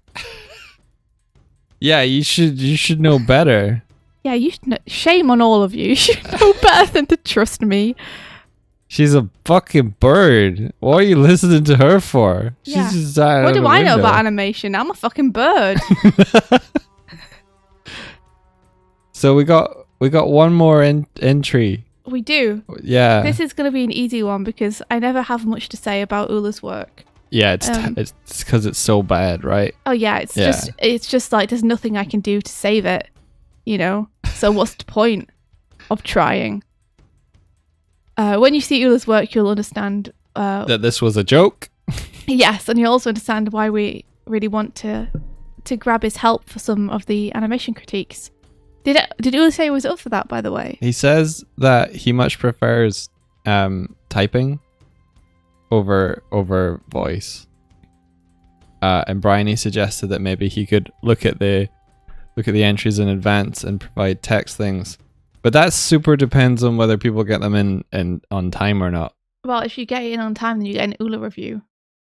S1: Yeah, you should know better.
S2: Yeah, you should know. Shame on all of you. You should know better than to trust me.
S1: She's a fucking bird. What are you listening to her for?
S2: Yeah.
S1: She's just out
S2: What
S1: of
S2: do
S1: the
S2: I know
S1: window.
S2: about animation? I'm a fucking bird.
S1: So we got one more entry.
S2: We do.
S1: Yeah.
S2: This is going to be an easy one because I never have much to say about Ula's work.
S1: Yeah, it's because it's so bad, right?
S2: Oh yeah, it's just like there's nothing I can do to save it, you know. So what's the point of trying? When you see Ula's work, you'll understand.
S1: That this was a joke.
S2: Yes, and you'll also understand why we really want to grab his help for some of the animation critiques. Did Ula say he was up for that, by the way?
S1: He says that he much prefers typing over voice. And Bryony suggested that maybe he could look at the entries in advance and provide text things. But that super depends on whether people get them in on time or not.
S2: Well, if you get it in on time, then you get an Ula review.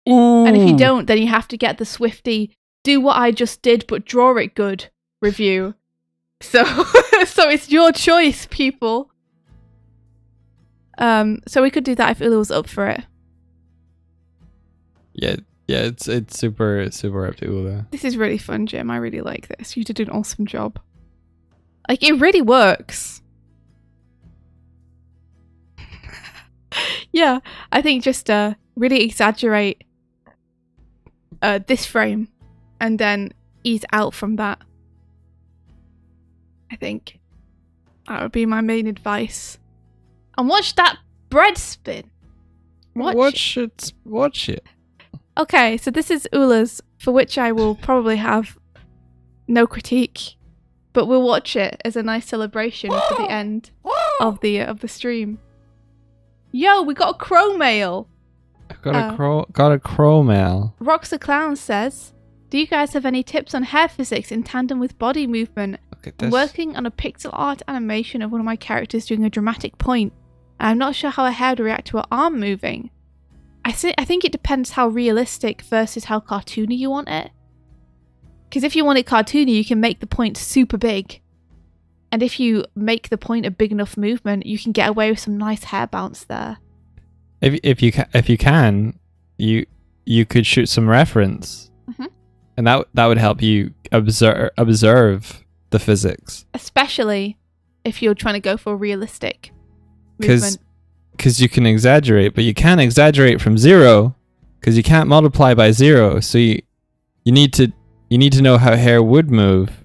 S1: Ooh.
S2: And if you don't, then you have to get the Swifty do what I just did but draw it good review. So so it's your choice, people. So we could do that if Ula was up for it.
S1: Yeah, it's super up to Ula.
S2: This is really fun, Jim. I really like this. You did an awesome job. Like, it really works. Yeah, I think just really exaggerate this frame and then ease out from that. I think that would be my main advice. And watch that bread spin.
S1: Watch it.
S2: Okay, so this is Ula's, for which I will probably have no critique, but we'll watch it as a nice celebration for the end of the stream. Yo, we got a crow mail.
S1: I've got a crow mail.
S2: Rox the Clown says, do you guys have any tips on hair physics in tandem with body movement?
S1: Look at
S2: I'm
S1: this.
S2: working on a pixel art animation of one of my characters doing a dramatic point. I'm not sure how a hair would react to her arm moving. I think it depends how realistic versus how cartoony you want it. Because if you want it cartoony, you can make the point super big. And if you make the point a big enough movement, you can get away with some nice hair bounce there.
S1: If you can, you could shoot some reference, and that would help you observe the physics.
S2: Especially if you're trying to go for realistic movement.
S1: Because you can exaggerate, but you can't exaggerate from 0, because you can't multiply by 0. So you need to know how hair would move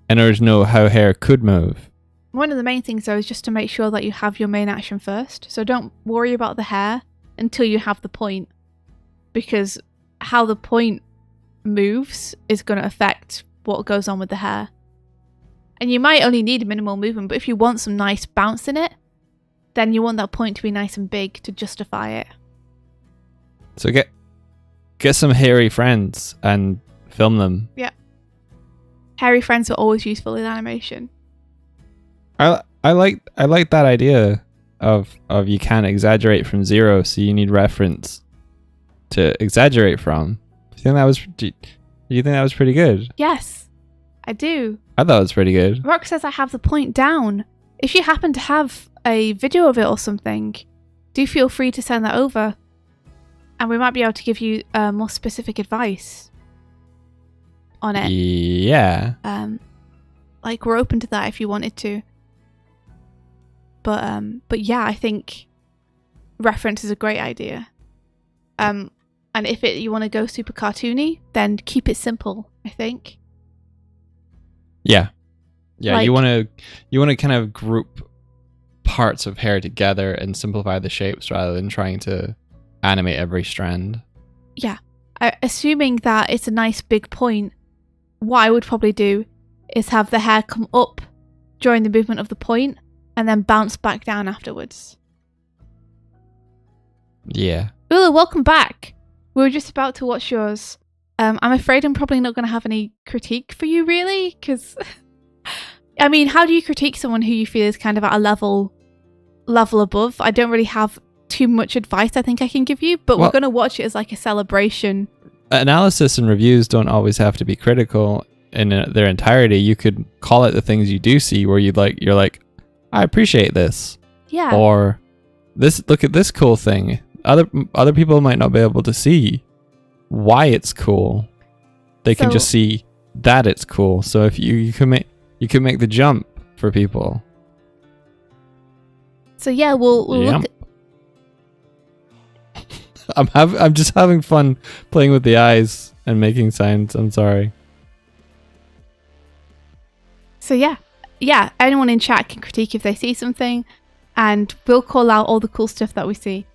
S1: in order to know how hair could move.
S2: One of the main things, though, is just to make sure that you have your main action first. So don't worry about the hair until you have the point, because how the point moves is going to affect what goes on with the hair. And you might only need minimal movement, but if you want some nice bounce in it, then you want that point to be nice and big to justify it.
S1: So get some hairy friends and film them.
S2: Yeah. Hairy friends are always useful in animation.
S1: I like that idea of you can't exaggerate from 0, so you need reference to exaggerate from. Do you think that was pretty good?
S2: Yes, I do.
S1: I thought it was pretty good.
S2: Rock says I have the point down. If you happen to have a video of it or something, do feel free to send that over, and we might be able to give you more specific advice on it.
S1: Yeah.
S2: Like, we're open to that if you wanted to. But yeah, I think reference is a great idea. And if you want to go super cartoony, then keep it simple, I think.
S1: Yeah. Yeah,
S2: Like,
S1: you want to kind of group parts of hair together and simplify the shapes rather than trying to animate every strand.
S2: Yeah. Assuming that it's a nice big point, what I would probably do is have the hair come up during the movement of the point and then bounce back down afterwards.
S1: Yeah.
S2: Ula, welcome back. We were just about to watch yours. I'm afraid I'm probably not going to have any critique for you, really, because I mean, how do you critique someone who you feel is kind of at a level above? I don't really have too much advice I think I can give you, but we're going to watch it as like a celebration.
S1: Analysis and reviews don't always have to be critical in their entirety. You could call it the things you do see where you're like, I appreciate this.
S2: Yeah.
S1: Or look at this cool thing. Other people might not be able to see why it's cool. They can just see that it's cool. So if you can make the jump for people.
S2: So yeah, we'll look at...
S1: I'm just having fun playing with the eyes and making sounds. I'm sorry.
S2: So yeah, anyone in chat can critique if they see something, and we'll call out all the cool stuff that we see.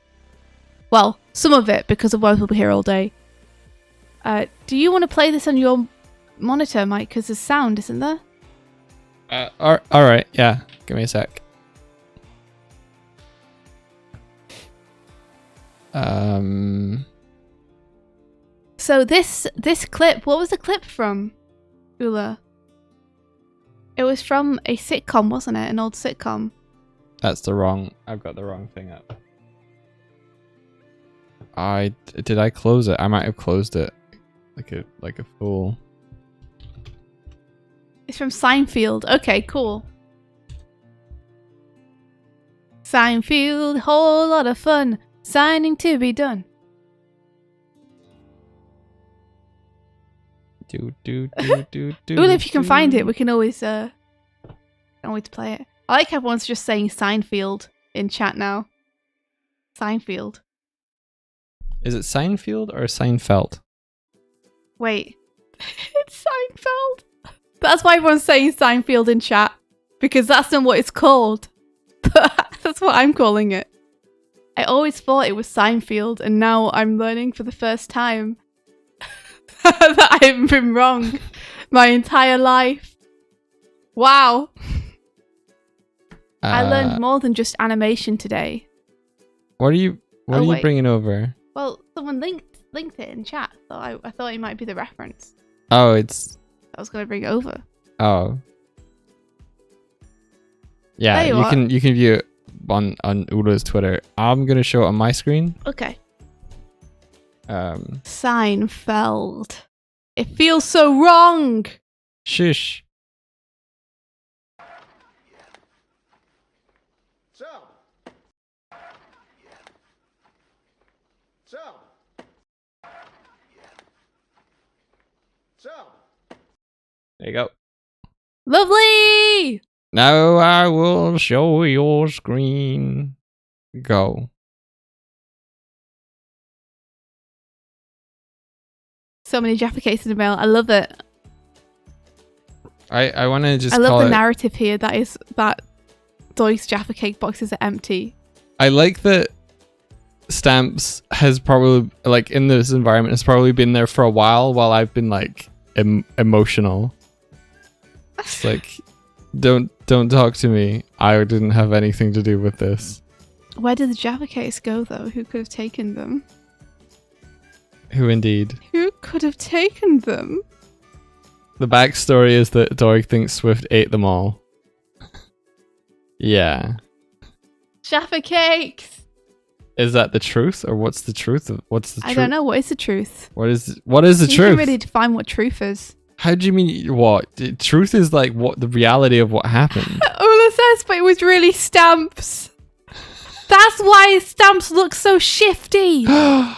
S2: Well, some of it, because otherwise we'll be here all day. Do you want to play this on your monitor, Mike? Because there's sound, isn't there?
S1: All right. Yeah. Give me a sec.
S2: So this clip, what was the clip from, Ula? It was from a sitcom, wasn't it? An old sitcom.
S1: I've got the wrong thing up. Did I close it? I might have closed it like a fool.
S2: It's from Seinfeld. Okay, cool. Seinfeld, whole lot of fun. Signing to be done.
S1: Do.
S2: Well, if you can find it, we can always play it. I like how everyone's just saying Seinfeld in chat now. Seinfeld.
S1: Is it Seinfeld or Seinfeld?
S2: Wait. It's Seinfeld. That's why everyone's saying Seinfeld in chat. Because that's not what it's called. That's what I'm calling it. I always thought it was Seinfeld, and now I'm learning for the first time that I've been wrong my entire life. Wow. I learned more than just animation today.
S1: What are you
S2: wait.
S1: bringing over?
S2: Well, someone linked it in chat, so I thought it might be the reference.
S1: Oh, it's...
S2: I was going to bring it over.
S1: Oh. Yeah,
S2: Tell
S1: you can view it on Udo's Twitter. I'm going to show it on my screen.
S2: Okay. Seinfeld. It feels so wrong.
S1: Shush. There you go.
S2: Lovely.
S1: Now I will show your screen. Go.
S2: So many Jaffa cakes in the mail. I love it.
S1: I want to just
S2: I love
S1: call
S2: the
S1: it...
S2: narrative here. That is that Doig's Jaffa cake boxes are empty.
S1: I like that Stamps has probably, like, in this environment, has probably been there for a while I've been, like, emotional. It's like, don't talk to me. I didn't have anything to do with this.
S2: Where did the Jaffa cakes go, though? Who could have taken them?
S1: Who indeed?
S2: Who could have taken them?
S1: The backstory is that Doig thinks Swift ate them all. Yeah.
S2: Jaffa cakes!
S1: Is that the truth, or what's the truth? What's the truth?
S2: I don't know. What is the truth?
S1: What is the truth?
S2: You can really define what truth is.
S1: How do you mean what? Truth is like what the reality of what happened.
S2: Ula says, but it was really Stamps. That's why Stamps look so shifty.
S1: I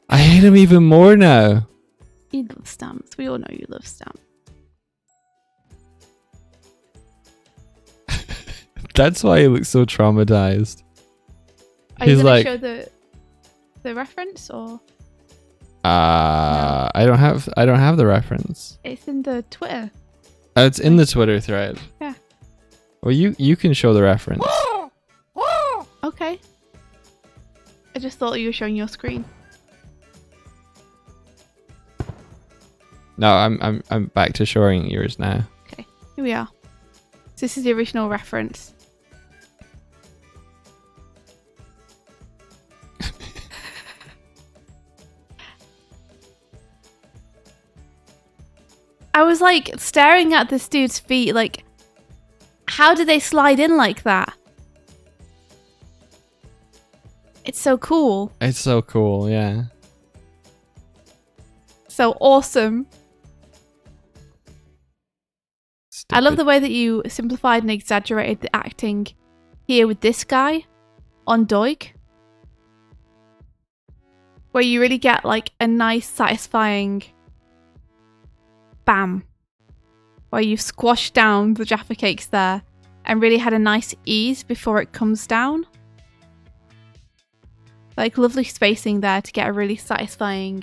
S1: hate him even more now.
S2: You love Stamps. We all know you love Stamps.
S1: That's why he looks so traumatized.
S2: Are you
S1: He's
S2: going
S1: like,
S2: to show the reference, or? No.
S1: I don't have the reference.
S2: It's in the Twitter.
S1: It's in the Twitter thread.
S2: Yeah.
S1: Well, you can show the reference.
S2: Okay. I just thought you were showing your screen.
S1: No, I'm back to showing yours now.
S2: Okay, here we are. So this is the original reference. I was like staring at this dude's feet, like, how do they slide in like that? It's so cool.
S1: It's so cool, yeah.
S2: So awesome.
S1: Stupid.
S2: I love the way that you simplified and exaggerated the acting here with this guy on Doig. Where you really get like a nice, satisfying bam. Where you've squashed down the Jaffa cakes there and really had a nice ease before it comes down. Like lovely spacing there to get a really satisfying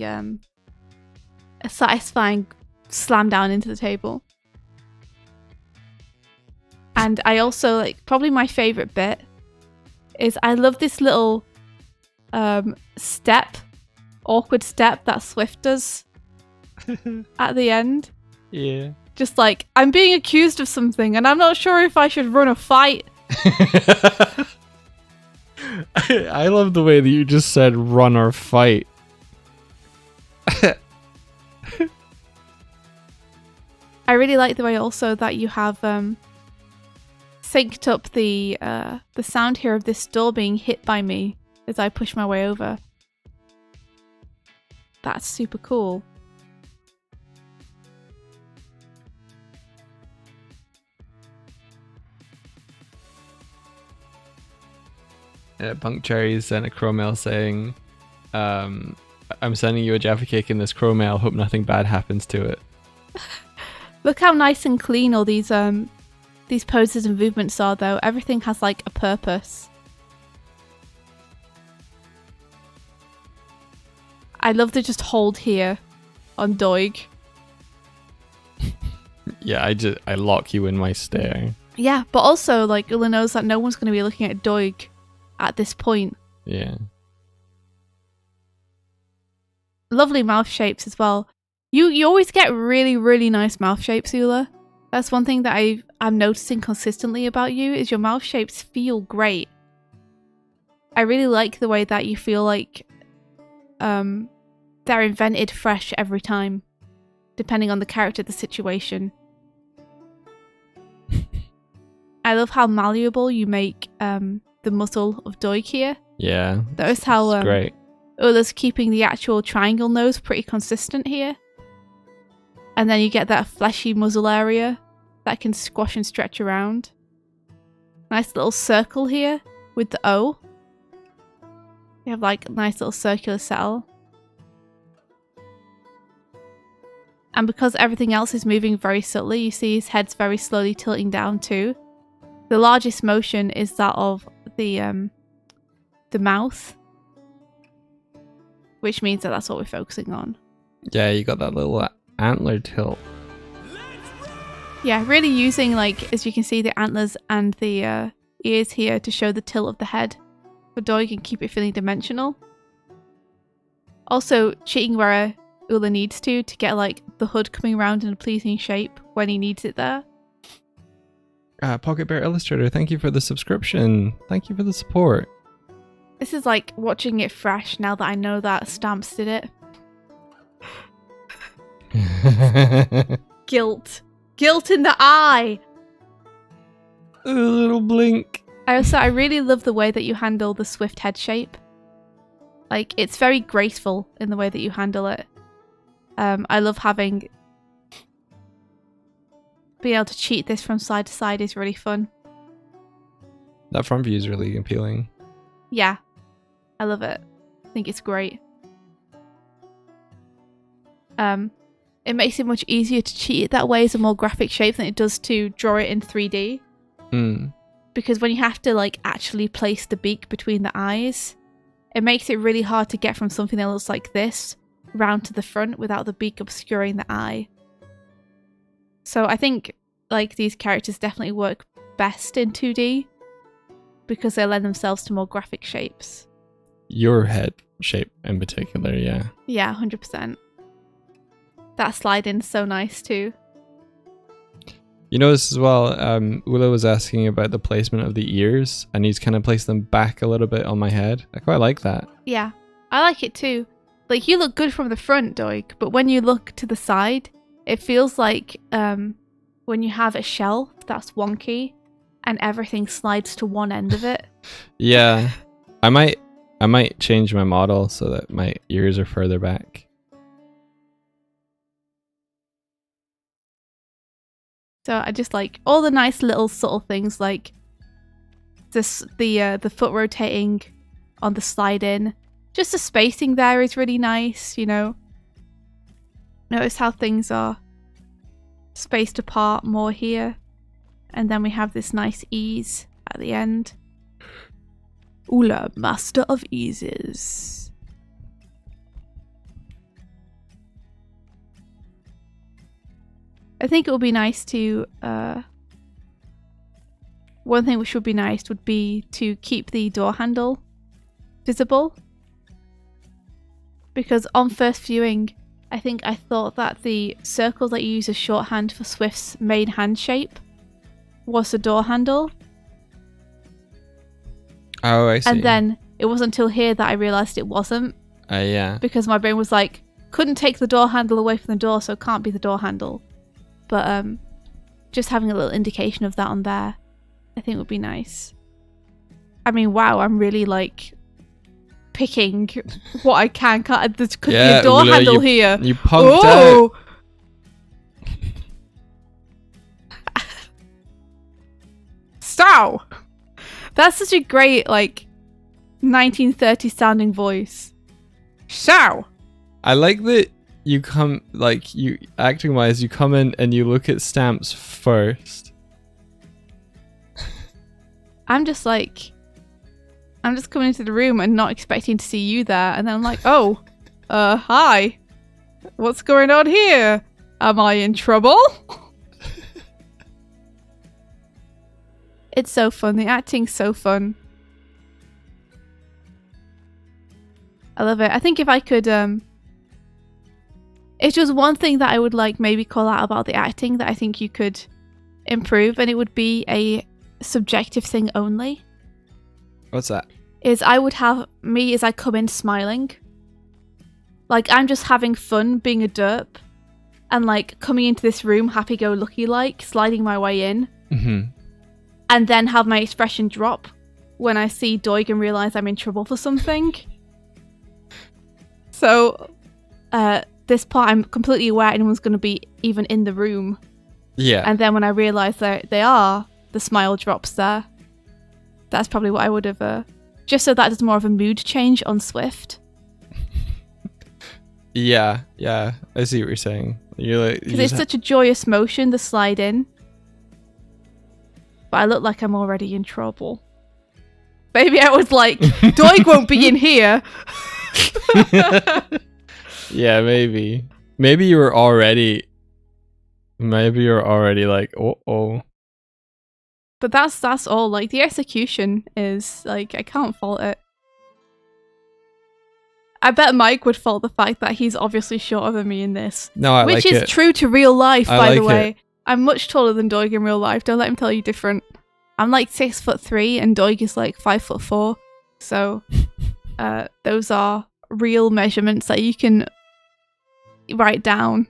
S2: slam down into the table. And I also like, probably my favorite bit is I love this little awkward step that Swift does at the end.
S1: Yeah.
S2: Just like, I'm being accused of something and I'm not sure if I should run a fight.
S1: I love the way that you just said run or fight.
S2: I really like the way also that you have synced up the sound here of this door being hit by me as I push my way over. That's super cool.
S1: Punk Cherry sent a crow mail saying, I'm sending you a Jaffa cake in this crow mail. Hope nothing bad happens to it.
S2: Look how nice and clean all these poses and movements are, though. Everything has like a purpose. I love to just hold here on Doig.
S1: Yeah, I lock you in my stare.
S2: Yeah, but also like Ula knows that no one's going to be looking at Doig at this point.
S1: Yeah.
S2: Lovely mouth shapes as well. You always get really, really nice mouth shapes, Ula. That's one thing that I'm noticing consistently about you, is your mouth shapes feel great. I really like the way that you feel like they're invented fresh every time, depending on the character, the situation. I love how malleable you make the muzzle of Doig here.
S1: Yeah.
S2: Notice how
S1: great.
S2: Ula's keeping the actual triangle nose pretty consistent here. And then you get that fleshy muzzle area that can squash and stretch around. Nice little circle here with the O. You have like a nice little circular cell. And because everything else is moving very subtly, you see his head's very slowly tilting down too. The largest motion is that of the mouth, which means that that's what we're focusing on.
S1: Yeah, you got that little antler tilt.
S2: Yeah, really using, like, as you can see, the antlers and the ears here to show the tilt of the head for Doig and keep it feeling dimensional. Also, cheating where Ula needs to get, like, the hood coming around in a pleasing shape when he needs it there.
S1: Pocket Bear Illustrator, thank you for the subscription. Thank you for the support.
S2: This is like watching it fresh now that I know that Stamps did it. Guilt. Guilt in the eye!
S1: A little blink.
S2: I really love the way that you handle the swift head shape. Like, it's very graceful in the way that you handle it. I love having... being able to cheat this from side to side is really fun.
S1: That front view is really appealing.
S2: Yeah. I love it. I think it's great. It makes it much easier to cheat it that way as a more graphic shape than it does to draw it in 3D. Because when you have to like actually place the beak between the eyes, it makes it really hard to get from something that looks like this round to the front without the beak obscuring the eye. So I think like these characters definitely work best in 2D because they lend themselves to more graphic shapes.
S1: Your head shape in particular, yeah.
S2: Yeah, 100%. That slide in's so nice too.
S1: You notice as well, Ula was asking about the placement of the ears, and he's kind of placed them back a little bit on my head. I quite like that.
S2: Yeah, I like it too. Like, you look good from the front, Doig, but when you look to the side, it feels like when you have a shelf that's wonky and everything slides to one end of it.
S1: Yeah, I might change my model so that my ears are further back.
S2: So I just like all the nice little subtle things, like this, the foot rotating on the slide in. Just the spacing there is really nice, you know. Notice how things are spaced apart more here. And then we have this nice ease at the end. Ula, master of eases. I think it would be nice to, one thing which would be nice would be to keep the door handle visible. Because on first viewing, I think I thought that the circle that you use as shorthand for Swift's main hand shape was the door handle.
S1: Oh, I see.
S2: And then it wasn't until here that I realised it wasn't.
S1: Yeah.
S2: Because my brain was like, couldn't take the door handle away from the door, so it can't be the door handle. But just having a little indication of that on there, I think would be nice. I mean, wow, I'm really like picking what I can. Can't there could be
S1: Yeah,
S2: a door
S1: Willow,
S2: handle here.
S1: You punked out.
S2: Stow. That's such a great 1930s sounding voice. So.
S1: I like that you come, you acting wise, you come in and you look at stamps first.
S2: I'm just coming into the room and not expecting to see you there, and then I'm like, oh, hi. What's going on here? Am I in trouble? It's so fun. The acting's so fun. I love it. I think if I could, if there was one thing that I would maybe call out about the acting that I think you could improve, and it would be a subjective thing only.
S1: What's that?
S2: Is I would have me as I come in smiling. I'm just having fun being a derp and coming into this room happy-go-lucky sliding my way in.
S1: Mm-hmm.
S2: And then have my expression drop when I see Doig and realise I'm in trouble for something. So, this part I'm completely aware anyone's going to be even in the room.
S1: Yeah.
S2: And then when I realise that they are, the smile drops there. That's probably what I would have... just so that there's more of a mood change on Swift.
S1: Yeah. I see what you're saying.
S2: Because it's such a joyous motion, the slide in. But I look like I'm already in trouble. Maybe I was like, Doig won't be in here.
S1: Yeah, maybe. Maybe you were already oh.
S2: But that's all. The execution is, I can't fault it. I bet Mike would fault the fact that he's obviously shorter than me in this.
S1: No, I like it.
S2: Which is true to real life, by the way.
S1: It.
S2: I'm much taller than Doig in real life. Don't let him tell you different. I'm 6'3" and Doig is 5'4". So those are real measurements that you can write down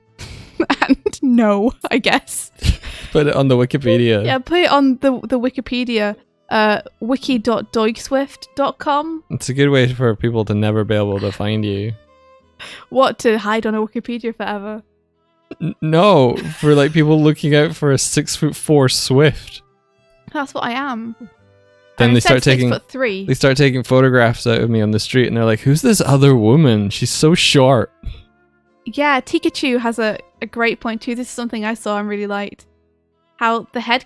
S2: and know, I guess.
S1: Put it on the Wikipedia.
S2: Yeah, put it on the Wikipedia. Wiki.doigswift.com.
S1: It's a good way for people to never be able to find you.
S2: What, to hide on a Wikipedia forever?
S1: No, for people looking out for a 6'4" Swift.
S2: That's what I am.
S1: Then they start
S2: 6'3".
S1: They start taking photographs out of me on the street, and they're like, "Who's this other woman? She's so short."
S2: Yeah, Pikachu has a great point too. This is something I saw and really liked. How the head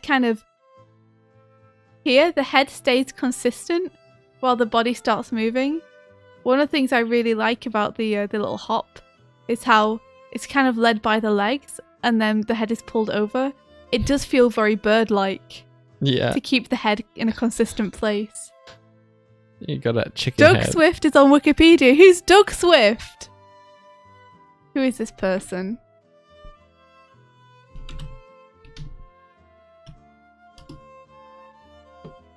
S2: the head stays consistent while the body starts moving. One of the things I really like about the little hop is how it's kind of led by the legs and then the head is pulled over. It does feel very bird-like.
S1: Yeah.
S2: To keep the head in a consistent place.
S1: You got that chicken
S2: Doug
S1: head.
S2: Swift is on Wikipedia. Who's Doug Swift? Who is this person?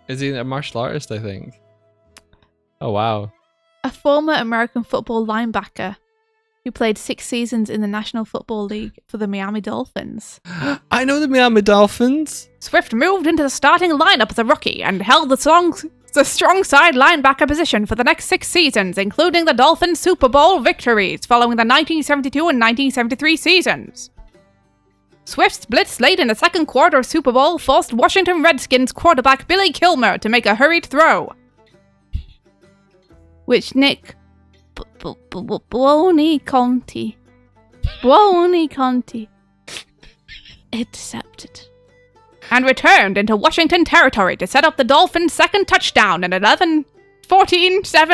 S1: Is he a martial artist, I think? Oh, wow.
S2: A former American football linebacker who played 6 seasons in the National Football League for the Miami Dolphins.
S1: I know the Miami Dolphins.
S2: Swift moved into the starting lineup as a rookie and held the strong side linebacker position for the next 6 seasons, including the Dolphins' Super Bowl victories following the 1972 and 1973 seasons. Swift's blitz late in the second quarter of Super Bowl forced Washington Redskins quarterback Billy Kilmer to make a hurried throw, which Nick Buoni Conti intercepted and returned into Washington territory to set up the Dolphins' second touchdown in 11-14-7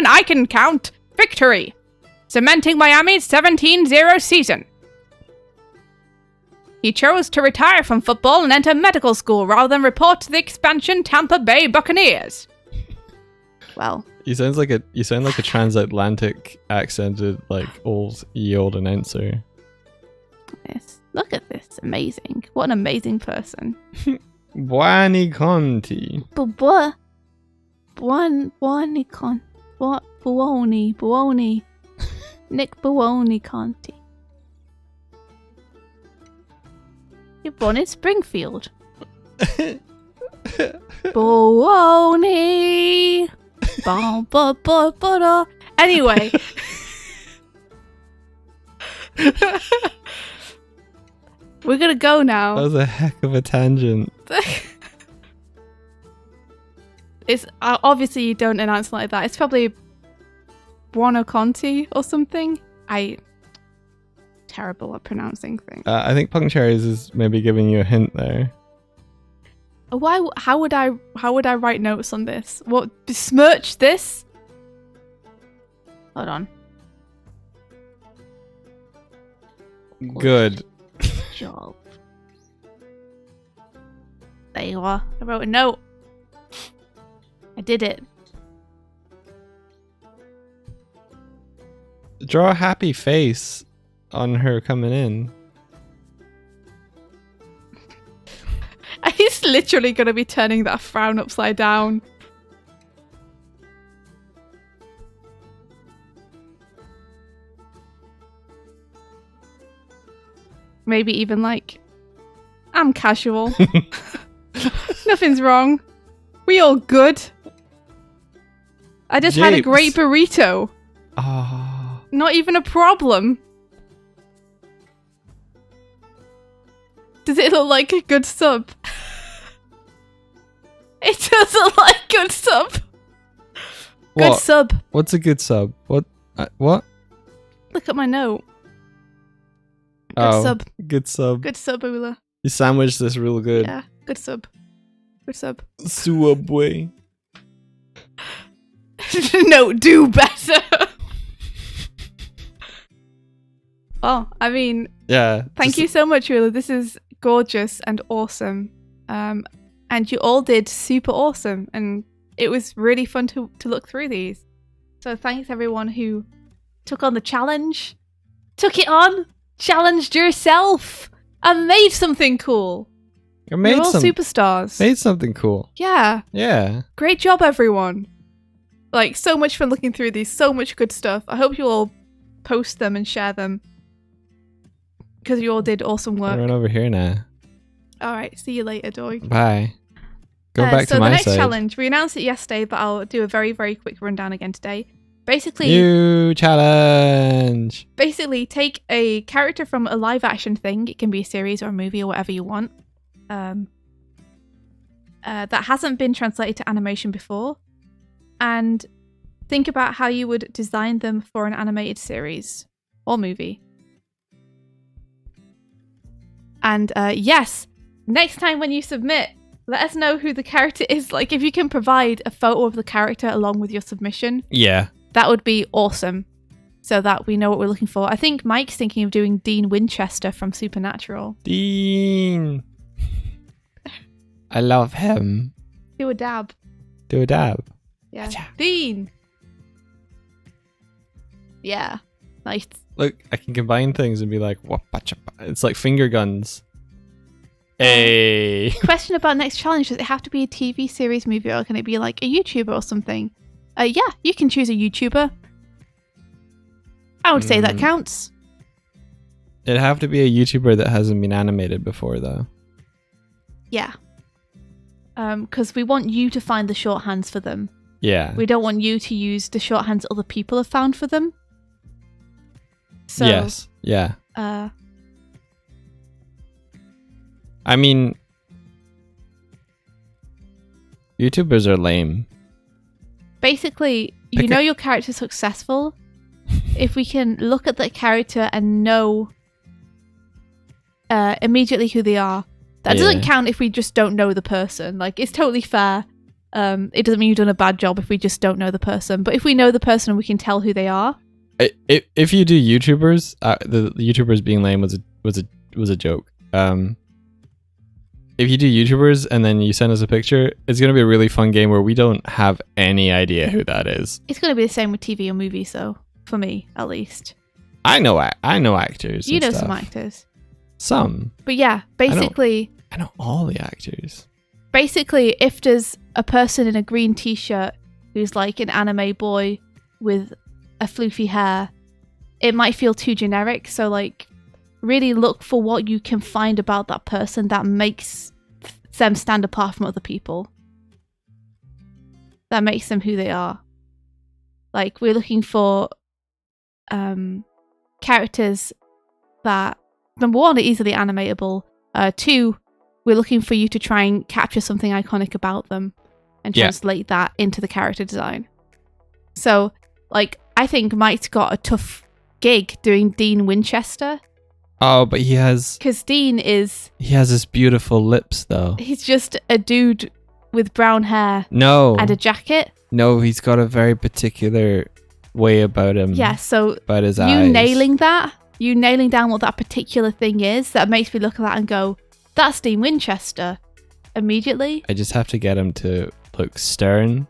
S2: I can count victory, cementing Miami's 17-0 season. He chose to retire from football and enter medical school rather than report to the expansion Tampa Bay Buccaneers. Well,
S1: You sound like a transatlantic accented old announcer.
S2: yes. Look at this. Amazing. What an amazing person.
S1: Buoni Conti.
S2: Buoni Conti. Buoni. Nick Buoni Conti. You're born in Springfield. Buoni. Anyway. We're gonna go now.
S1: That was a heck of a tangent.
S2: It's obviously you don't announce it like that. It's probably Buono Conti or something. Terrible at pronouncing things.
S1: I think Punctuaries is maybe giving you a hint there.
S2: Why? How would I write notes on this? What, besmirch this? Hold on.
S1: Good.
S2: Job. There you are. I wrote a note. I did it.
S1: Draw a happy face on her coming in.
S2: He's literally going to be turning that frown upside down. Maybe even like, I'm casual. Nothing's wrong. We all good. I just had a great burrito.
S1: Ah.
S2: Not even a problem. Does it look like a good sub? It does look like good sub. Good
S1: What?
S2: sub.
S1: What's a good sub? What? What?
S2: Look at my note. Good sub.
S1: Good sub.
S2: Good sub, Ula.
S1: You sandwiched this real good.
S2: Yeah, good sub. Good sub.
S1: Subway.
S2: No, do better. Oh, I mean,
S1: Yeah.
S2: thank you so much, Ula. This is gorgeous and awesome. And you all did super awesome. And it was really fun to look through these. So thanks everyone who took on the challenge. Took it on. Challenged yourself. And made something cool.
S1: I made
S2: You're all superstars.
S1: Made something cool.
S2: Yeah.
S1: Yeah.
S2: Great job, everyone. Like, so much fun looking through these. So much good stuff. I hope you all post them and share them. Because you all did awesome work.
S1: Run over here now.
S2: Alright, see you later, Doig.
S1: Bye. Go back to my
S2: So the next
S1: side.
S2: challenge, we announced it yesterday, but I'll do a very, very quick rundown again today. Basically,
S1: New challenge.
S2: take a character from a live action thing. It can be a series or a movie or whatever you want. That hasn't been translated to animation before. And think about how you would design them for an animated series or movie. And yes, next time when you submit, let us know who the character is. Like, if you can provide a photo of the character along with your submission,
S1: Yeah.
S2: that would be awesome. So that we know what we're looking for. I think Mike's thinking of doing Dean Winchester from Supernatural.
S1: Dean. I love him.
S2: Do a dab.
S1: Do a dab.
S2: Yeah.
S1: Gotcha.
S2: Dean. Yeah. Nice.
S1: Look, I can combine things and be like, it's like finger guns. Hey.
S2: Question about next challenge. Does it have to be a TV series, movie, or can it be like a YouTuber or something? Yeah, you can choose a YouTuber. I would say that counts.
S1: It'd have to be a YouTuber that hasn't been animated before, though.
S2: Yeah. Because we want you to find the shorthands for them.
S1: Yeah.
S2: We don't want you to use the shorthands other people have found for them. So,
S1: yes. Yeah. I mean, YouTubers are lame.
S2: basically, you know your character's successful if we can look at that character and know immediately who they are. That doesn't count if we just don't know the person. Like, it's totally fair. It doesn't mean you've done a bad job if we just don't know the person. But if we know the person and we can tell who they are.
S1: If you do YouTubers, the YouTubers being lame was a joke. If you do YouTubers and then you send us a picture, it's going to be a really fun game where we don't have any idea who that is.
S2: It's going to be the same with TV or movies, though. For me, at least.
S1: I know actors.
S2: You know
S1: stuff.
S2: some actors.
S1: Some.
S2: But yeah, basically...
S1: I know all the actors.
S2: Basically, if there's a person in a green t-shirt who's like an anime boy with a floofy hair, it might feel too generic. So, like, really look for what you can find about that person that makes them stand apart from other people. That makes them who they are. Like, we're looking for characters that, number one, are easily animatable. Two, we're looking for you to try and capture something iconic about them and translate that into the character design. So, like, I think Mike's got a tough gig doing Dean Winchester.
S1: Oh, but he has...
S2: Because Dean is...
S1: He has his beautiful lips, though.
S2: He's just a dude with brown hair.
S1: No.
S2: And a jacket.
S1: No, he's got a very particular way about him.
S2: Yeah, so
S1: about his eyes.
S2: You nailing down what that particular thing is, that makes me look at that and go, that's Dean Winchester. Immediately.
S1: I just have to get him to look stern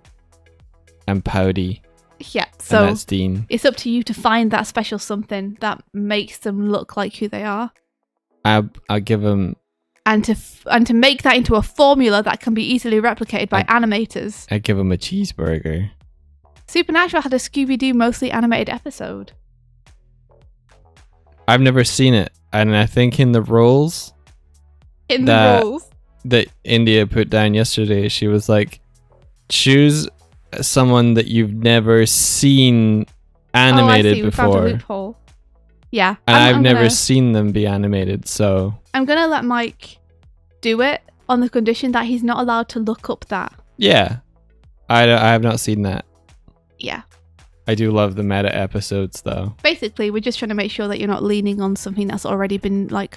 S1: and pouty.
S2: Yeah, so
S1: and that's Dean.
S2: It's up to you to find that special something that makes them look like who they are.
S1: I'll give him...
S2: And to make that into a formula that can be easily replicated by animators.
S1: I give him a cheeseburger.
S2: Supernatural had a Scooby-Doo mostly animated episode.
S1: I've never seen it, and I think in the rules that India put down yesterday, she was like, choose someone that you've never seen animated
S2: We
S1: before.
S2: found a loophole. Yeah.
S1: And I've never seen them be animated, so...
S2: I'm going to let Mike do it on the condition that he's not allowed to look up that.
S1: Yeah. I have not seen that.
S2: Yeah.
S1: I do love the meta episodes, though.
S2: Basically, we're just trying to make sure that you're not leaning on something that's already been, like...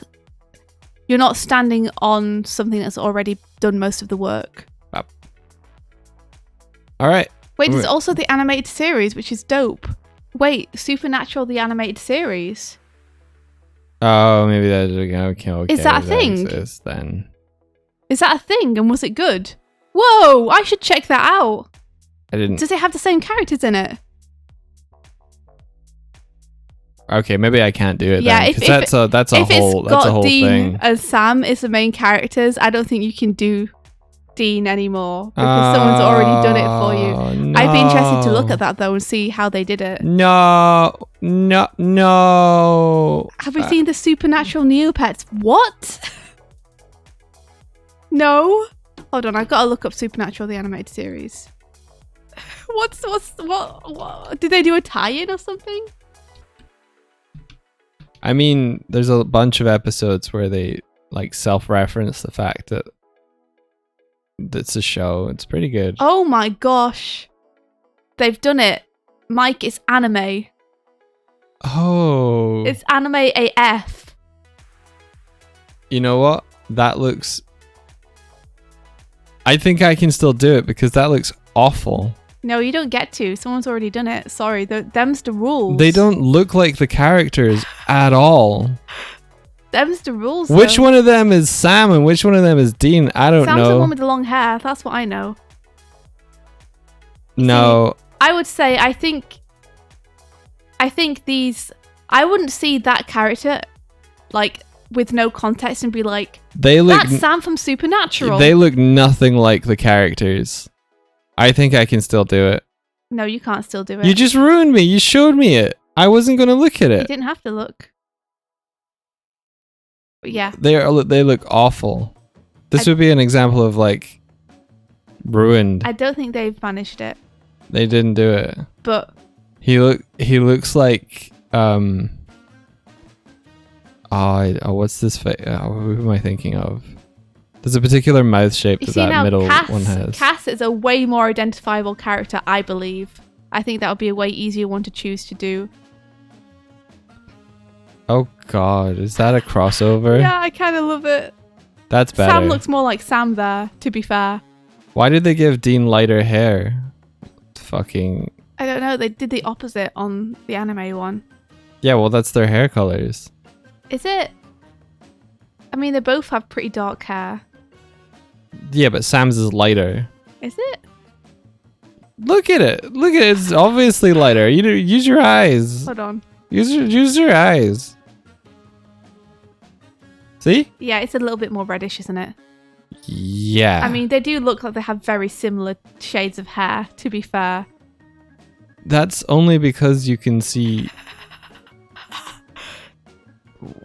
S2: You're not standing on something that's already done most of the work.
S1: All right.
S2: Wait, there's also the animated series, which is dope. Wait, Supernatural, the animated series?
S1: Oh, maybe that's okay.
S2: Is that a thing?
S1: Exists, then.
S2: Is that a thing? And was it good? Whoa, I should check that out.
S1: I didn't.
S2: Does it have the same characters in it?
S1: Okay, maybe I can't do it.
S2: Yeah,
S1: then,
S2: if
S1: that's a whole
S2: Dean
S1: thing.
S2: and Sam is the main characters, I don't think you can do Dean anymore because someone's already done it for you.
S1: No.
S2: I'd be interested to look at that though and see how they did it.
S1: No.
S2: Have we seen the Supernatural Neopets? What? No. Hold on, I've got to look up Supernatural the animated series. What? Did they do a tie-in or something?
S1: I mean, there's a bunch of episodes where they like self-reference the fact that it's a show. It's pretty good.
S2: Oh my gosh. They've done it. Mike, it's anime.
S1: Oh.
S2: It's anime AF.
S1: You know what? That looks... I think I can still do it because that looks awful.
S2: No, you don't get to. Someone's already done it. Sorry, them's the rules.
S1: They don't look like the characters at all.
S2: Them's the rules.
S1: Which one of them is Sam and which one of them is Dean? I don't know.
S2: Sam's the one with the long hair. That's what I know.
S1: No.
S2: See, I would say I think these... I wouldn't see that character like with no context and be like, that's Sam from Supernatural.
S1: They look nothing like the characters. I think I can still do it.
S2: No, you can't still do it.
S1: You just ruined me. You showed me it. I wasn't going to look at it.
S2: You didn't have to look. But yeah.
S1: They look awful. This would be an example of like ruined.
S2: I don't think they've managed it.
S1: They didn't do it.
S2: But
S1: he looks like what's this face? Who am I thinking of? There's a particular mouth shape that middle one has.
S2: Cass is a way more identifiable character, I believe. I think that would be a way easier one to choose to do.
S1: Oh god, is that a crossover?
S2: Yeah, I kind of love it.
S1: That's better.
S2: Sam looks more like Sam there, to be fair.
S1: Why did they give Dean lighter hair? Fucking...
S2: I don't know, they did the opposite on the anime one.
S1: Yeah, well that's their hair colors.
S2: Is it? I mean, they both have pretty dark hair.
S1: Yeah, but Sam's is lighter.
S2: Is it?
S1: Look at it. Look at it. It's obviously lighter. Use your eyes.
S2: Hold on.
S1: Use your eyes. See?
S2: Yeah, it's a little bit more reddish, isn't it?
S1: Yeah.
S2: I mean, they do look like they have very similar shades of hair, to be fair.
S1: That's only because you can see...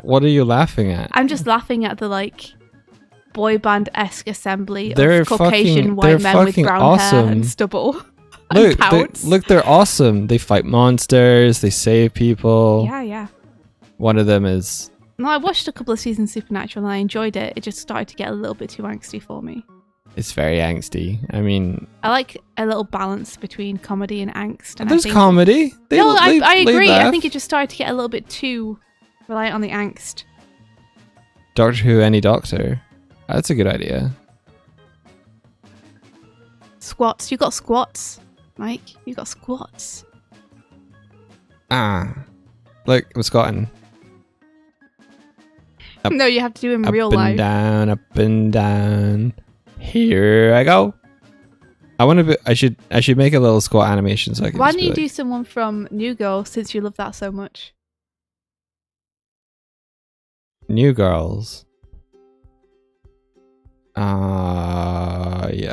S1: What are you laughing at?
S2: I'm just laughing at the, like, boy band-esque assembly of Caucasian white men with brown hair and stubble.
S1: Look,
S2: counts.
S1: look, they're awesome. They fight monsters. They save people.
S2: Yeah.
S1: One of them is.
S2: No, I watched a couple of seasons of Supernatural and I enjoyed it. It just started to get a little bit too angsty for me.
S1: It's very angsty. I mean,
S2: I like a little balance between comedy and angst. And
S1: there's
S2: I think,
S1: comedy.
S2: I agree. I
S1: laugh.
S2: think it just started to get a little bit too reliant on the angst.
S1: Doctor Who, any doctor. That's a good idea.
S2: Squats. You got squats, Mike. You got squats.
S1: Ah, look, I'm squatting. Up-
S2: No, you have to do in real
S1: Up and
S2: life.
S1: down, up and down. Here I go. I want to be. I should make a little squat animation so I can.
S2: Why
S1: just
S2: don't
S1: be
S2: you
S1: like,
S2: do someone from New Girl since you love that so much?
S1: New Girls?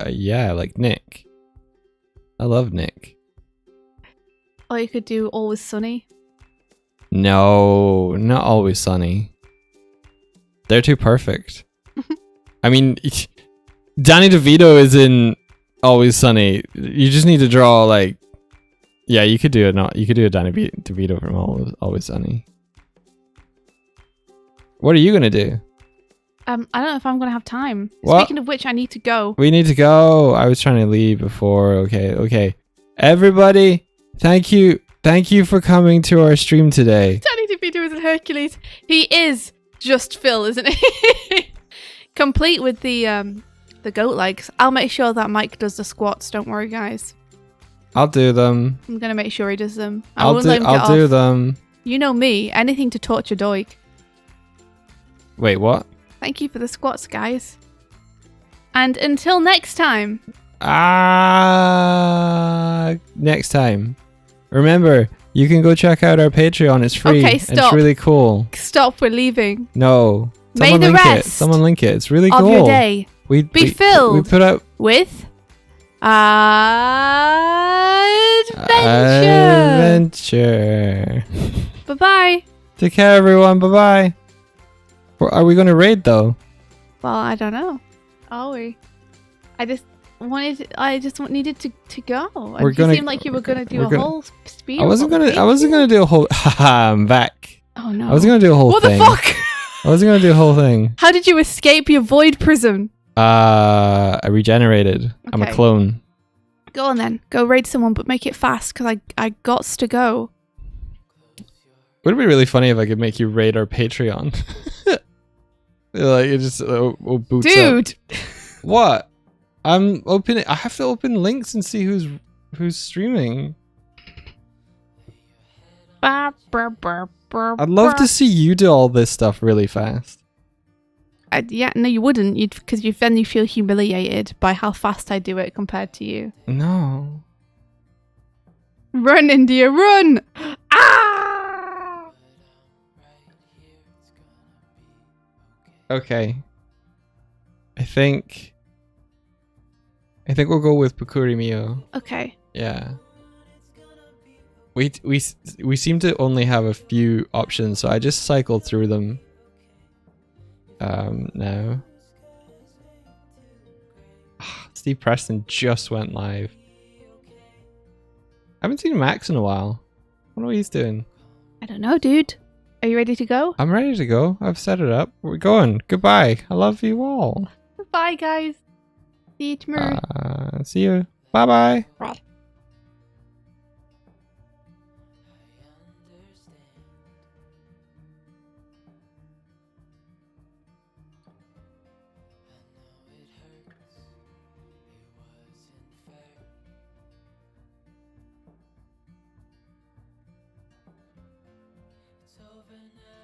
S1: Yeah, like Nick. I love Nick.
S2: Or you could do Always Sunny.
S1: No, not Always Sunny. They're too perfect. I mean, Danny DeVito is in Always Sunny. You just need to draw like, yeah, you could do a Danny DeVito from Always Sunny. What are you gonna do?
S2: I don't know if I'm gonna have time.
S1: What?
S2: Speaking of which, I need to go.
S1: We need to go. I was trying to leave before. Okay. Everybody, thank you for coming to our stream today.
S2: Danny DeVito is in Hercules. He is just Phil, isn't he? Complete with the goat legs. I'll make sure that Mike does the squats. Don't worry, guys.
S1: I'll do them.
S2: I'm gonna make sure he does them. I
S1: I'll
S2: won't let him get
S1: do
S2: off.
S1: them.
S2: You know me. Anything to torture Doig.
S1: Wait, what?
S2: Thank you for the squats, guys. And until next time.
S1: Next time. Remember, you can go check out our Patreon. It's free.
S2: Okay,
S1: and
S2: stop.
S1: It's really cool.
S2: Stop. We're leaving.
S1: No.
S2: May
S1: Someone
S2: the
S1: link it.
S2: rest
S1: Someone link it. It's really
S2: of
S1: cool.
S2: your day
S1: We
S2: filled
S1: We put out
S2: with
S1: adventure.
S2: Bye bye.
S1: Take care, everyone. Bye bye. Are we going to raid though?
S2: Well, I don't know. Are we? I just needed to go.
S1: We're
S2: You
S1: gonna-
S2: seemed like you were gonna do
S1: we're
S2: a
S1: gonna-
S2: whole speed.
S1: I wasn't gonna do a whole. Haha, I'm back.
S2: Oh no!
S1: I wasn't gonna do a whole
S2: What
S1: thing.
S2: the fuck?
S1: I wasn't gonna do a whole thing.
S2: How did you escape your void prison?
S1: I regenerated. I'm a
S2: Okay.
S1: clone.
S2: Go on then. Go raid someone, but make it fast because I gots to go.
S1: Would it be really funny if I could make you raid our Patreon? Like it just boots up.
S2: Dude.
S1: What? I'm opening. I have to open links and see who's streaming. I'd love to see you do all this stuff really fast.
S2: Yeah, no, you wouldn't. Because then you feel humiliated by how fast I do it compared to you.
S1: No.
S2: Run, India, run! Ah!
S1: Okay. I think we'll go with Pukuri Mio.
S2: Okay.
S1: Yeah. We seem to only have a few options, so I just cycled through them. Now. Steve Preston just went live. I haven't seen Max in a while. I wonder what he's doing.
S2: I don't know, dude. Are you ready to go?
S1: I'm ready to go. I've set it up. We're going. Goodbye. I love you all.
S2: Bye, guys. See you tomorrow.
S1: See you. Bye-bye.
S2: Bye.
S4: Over now.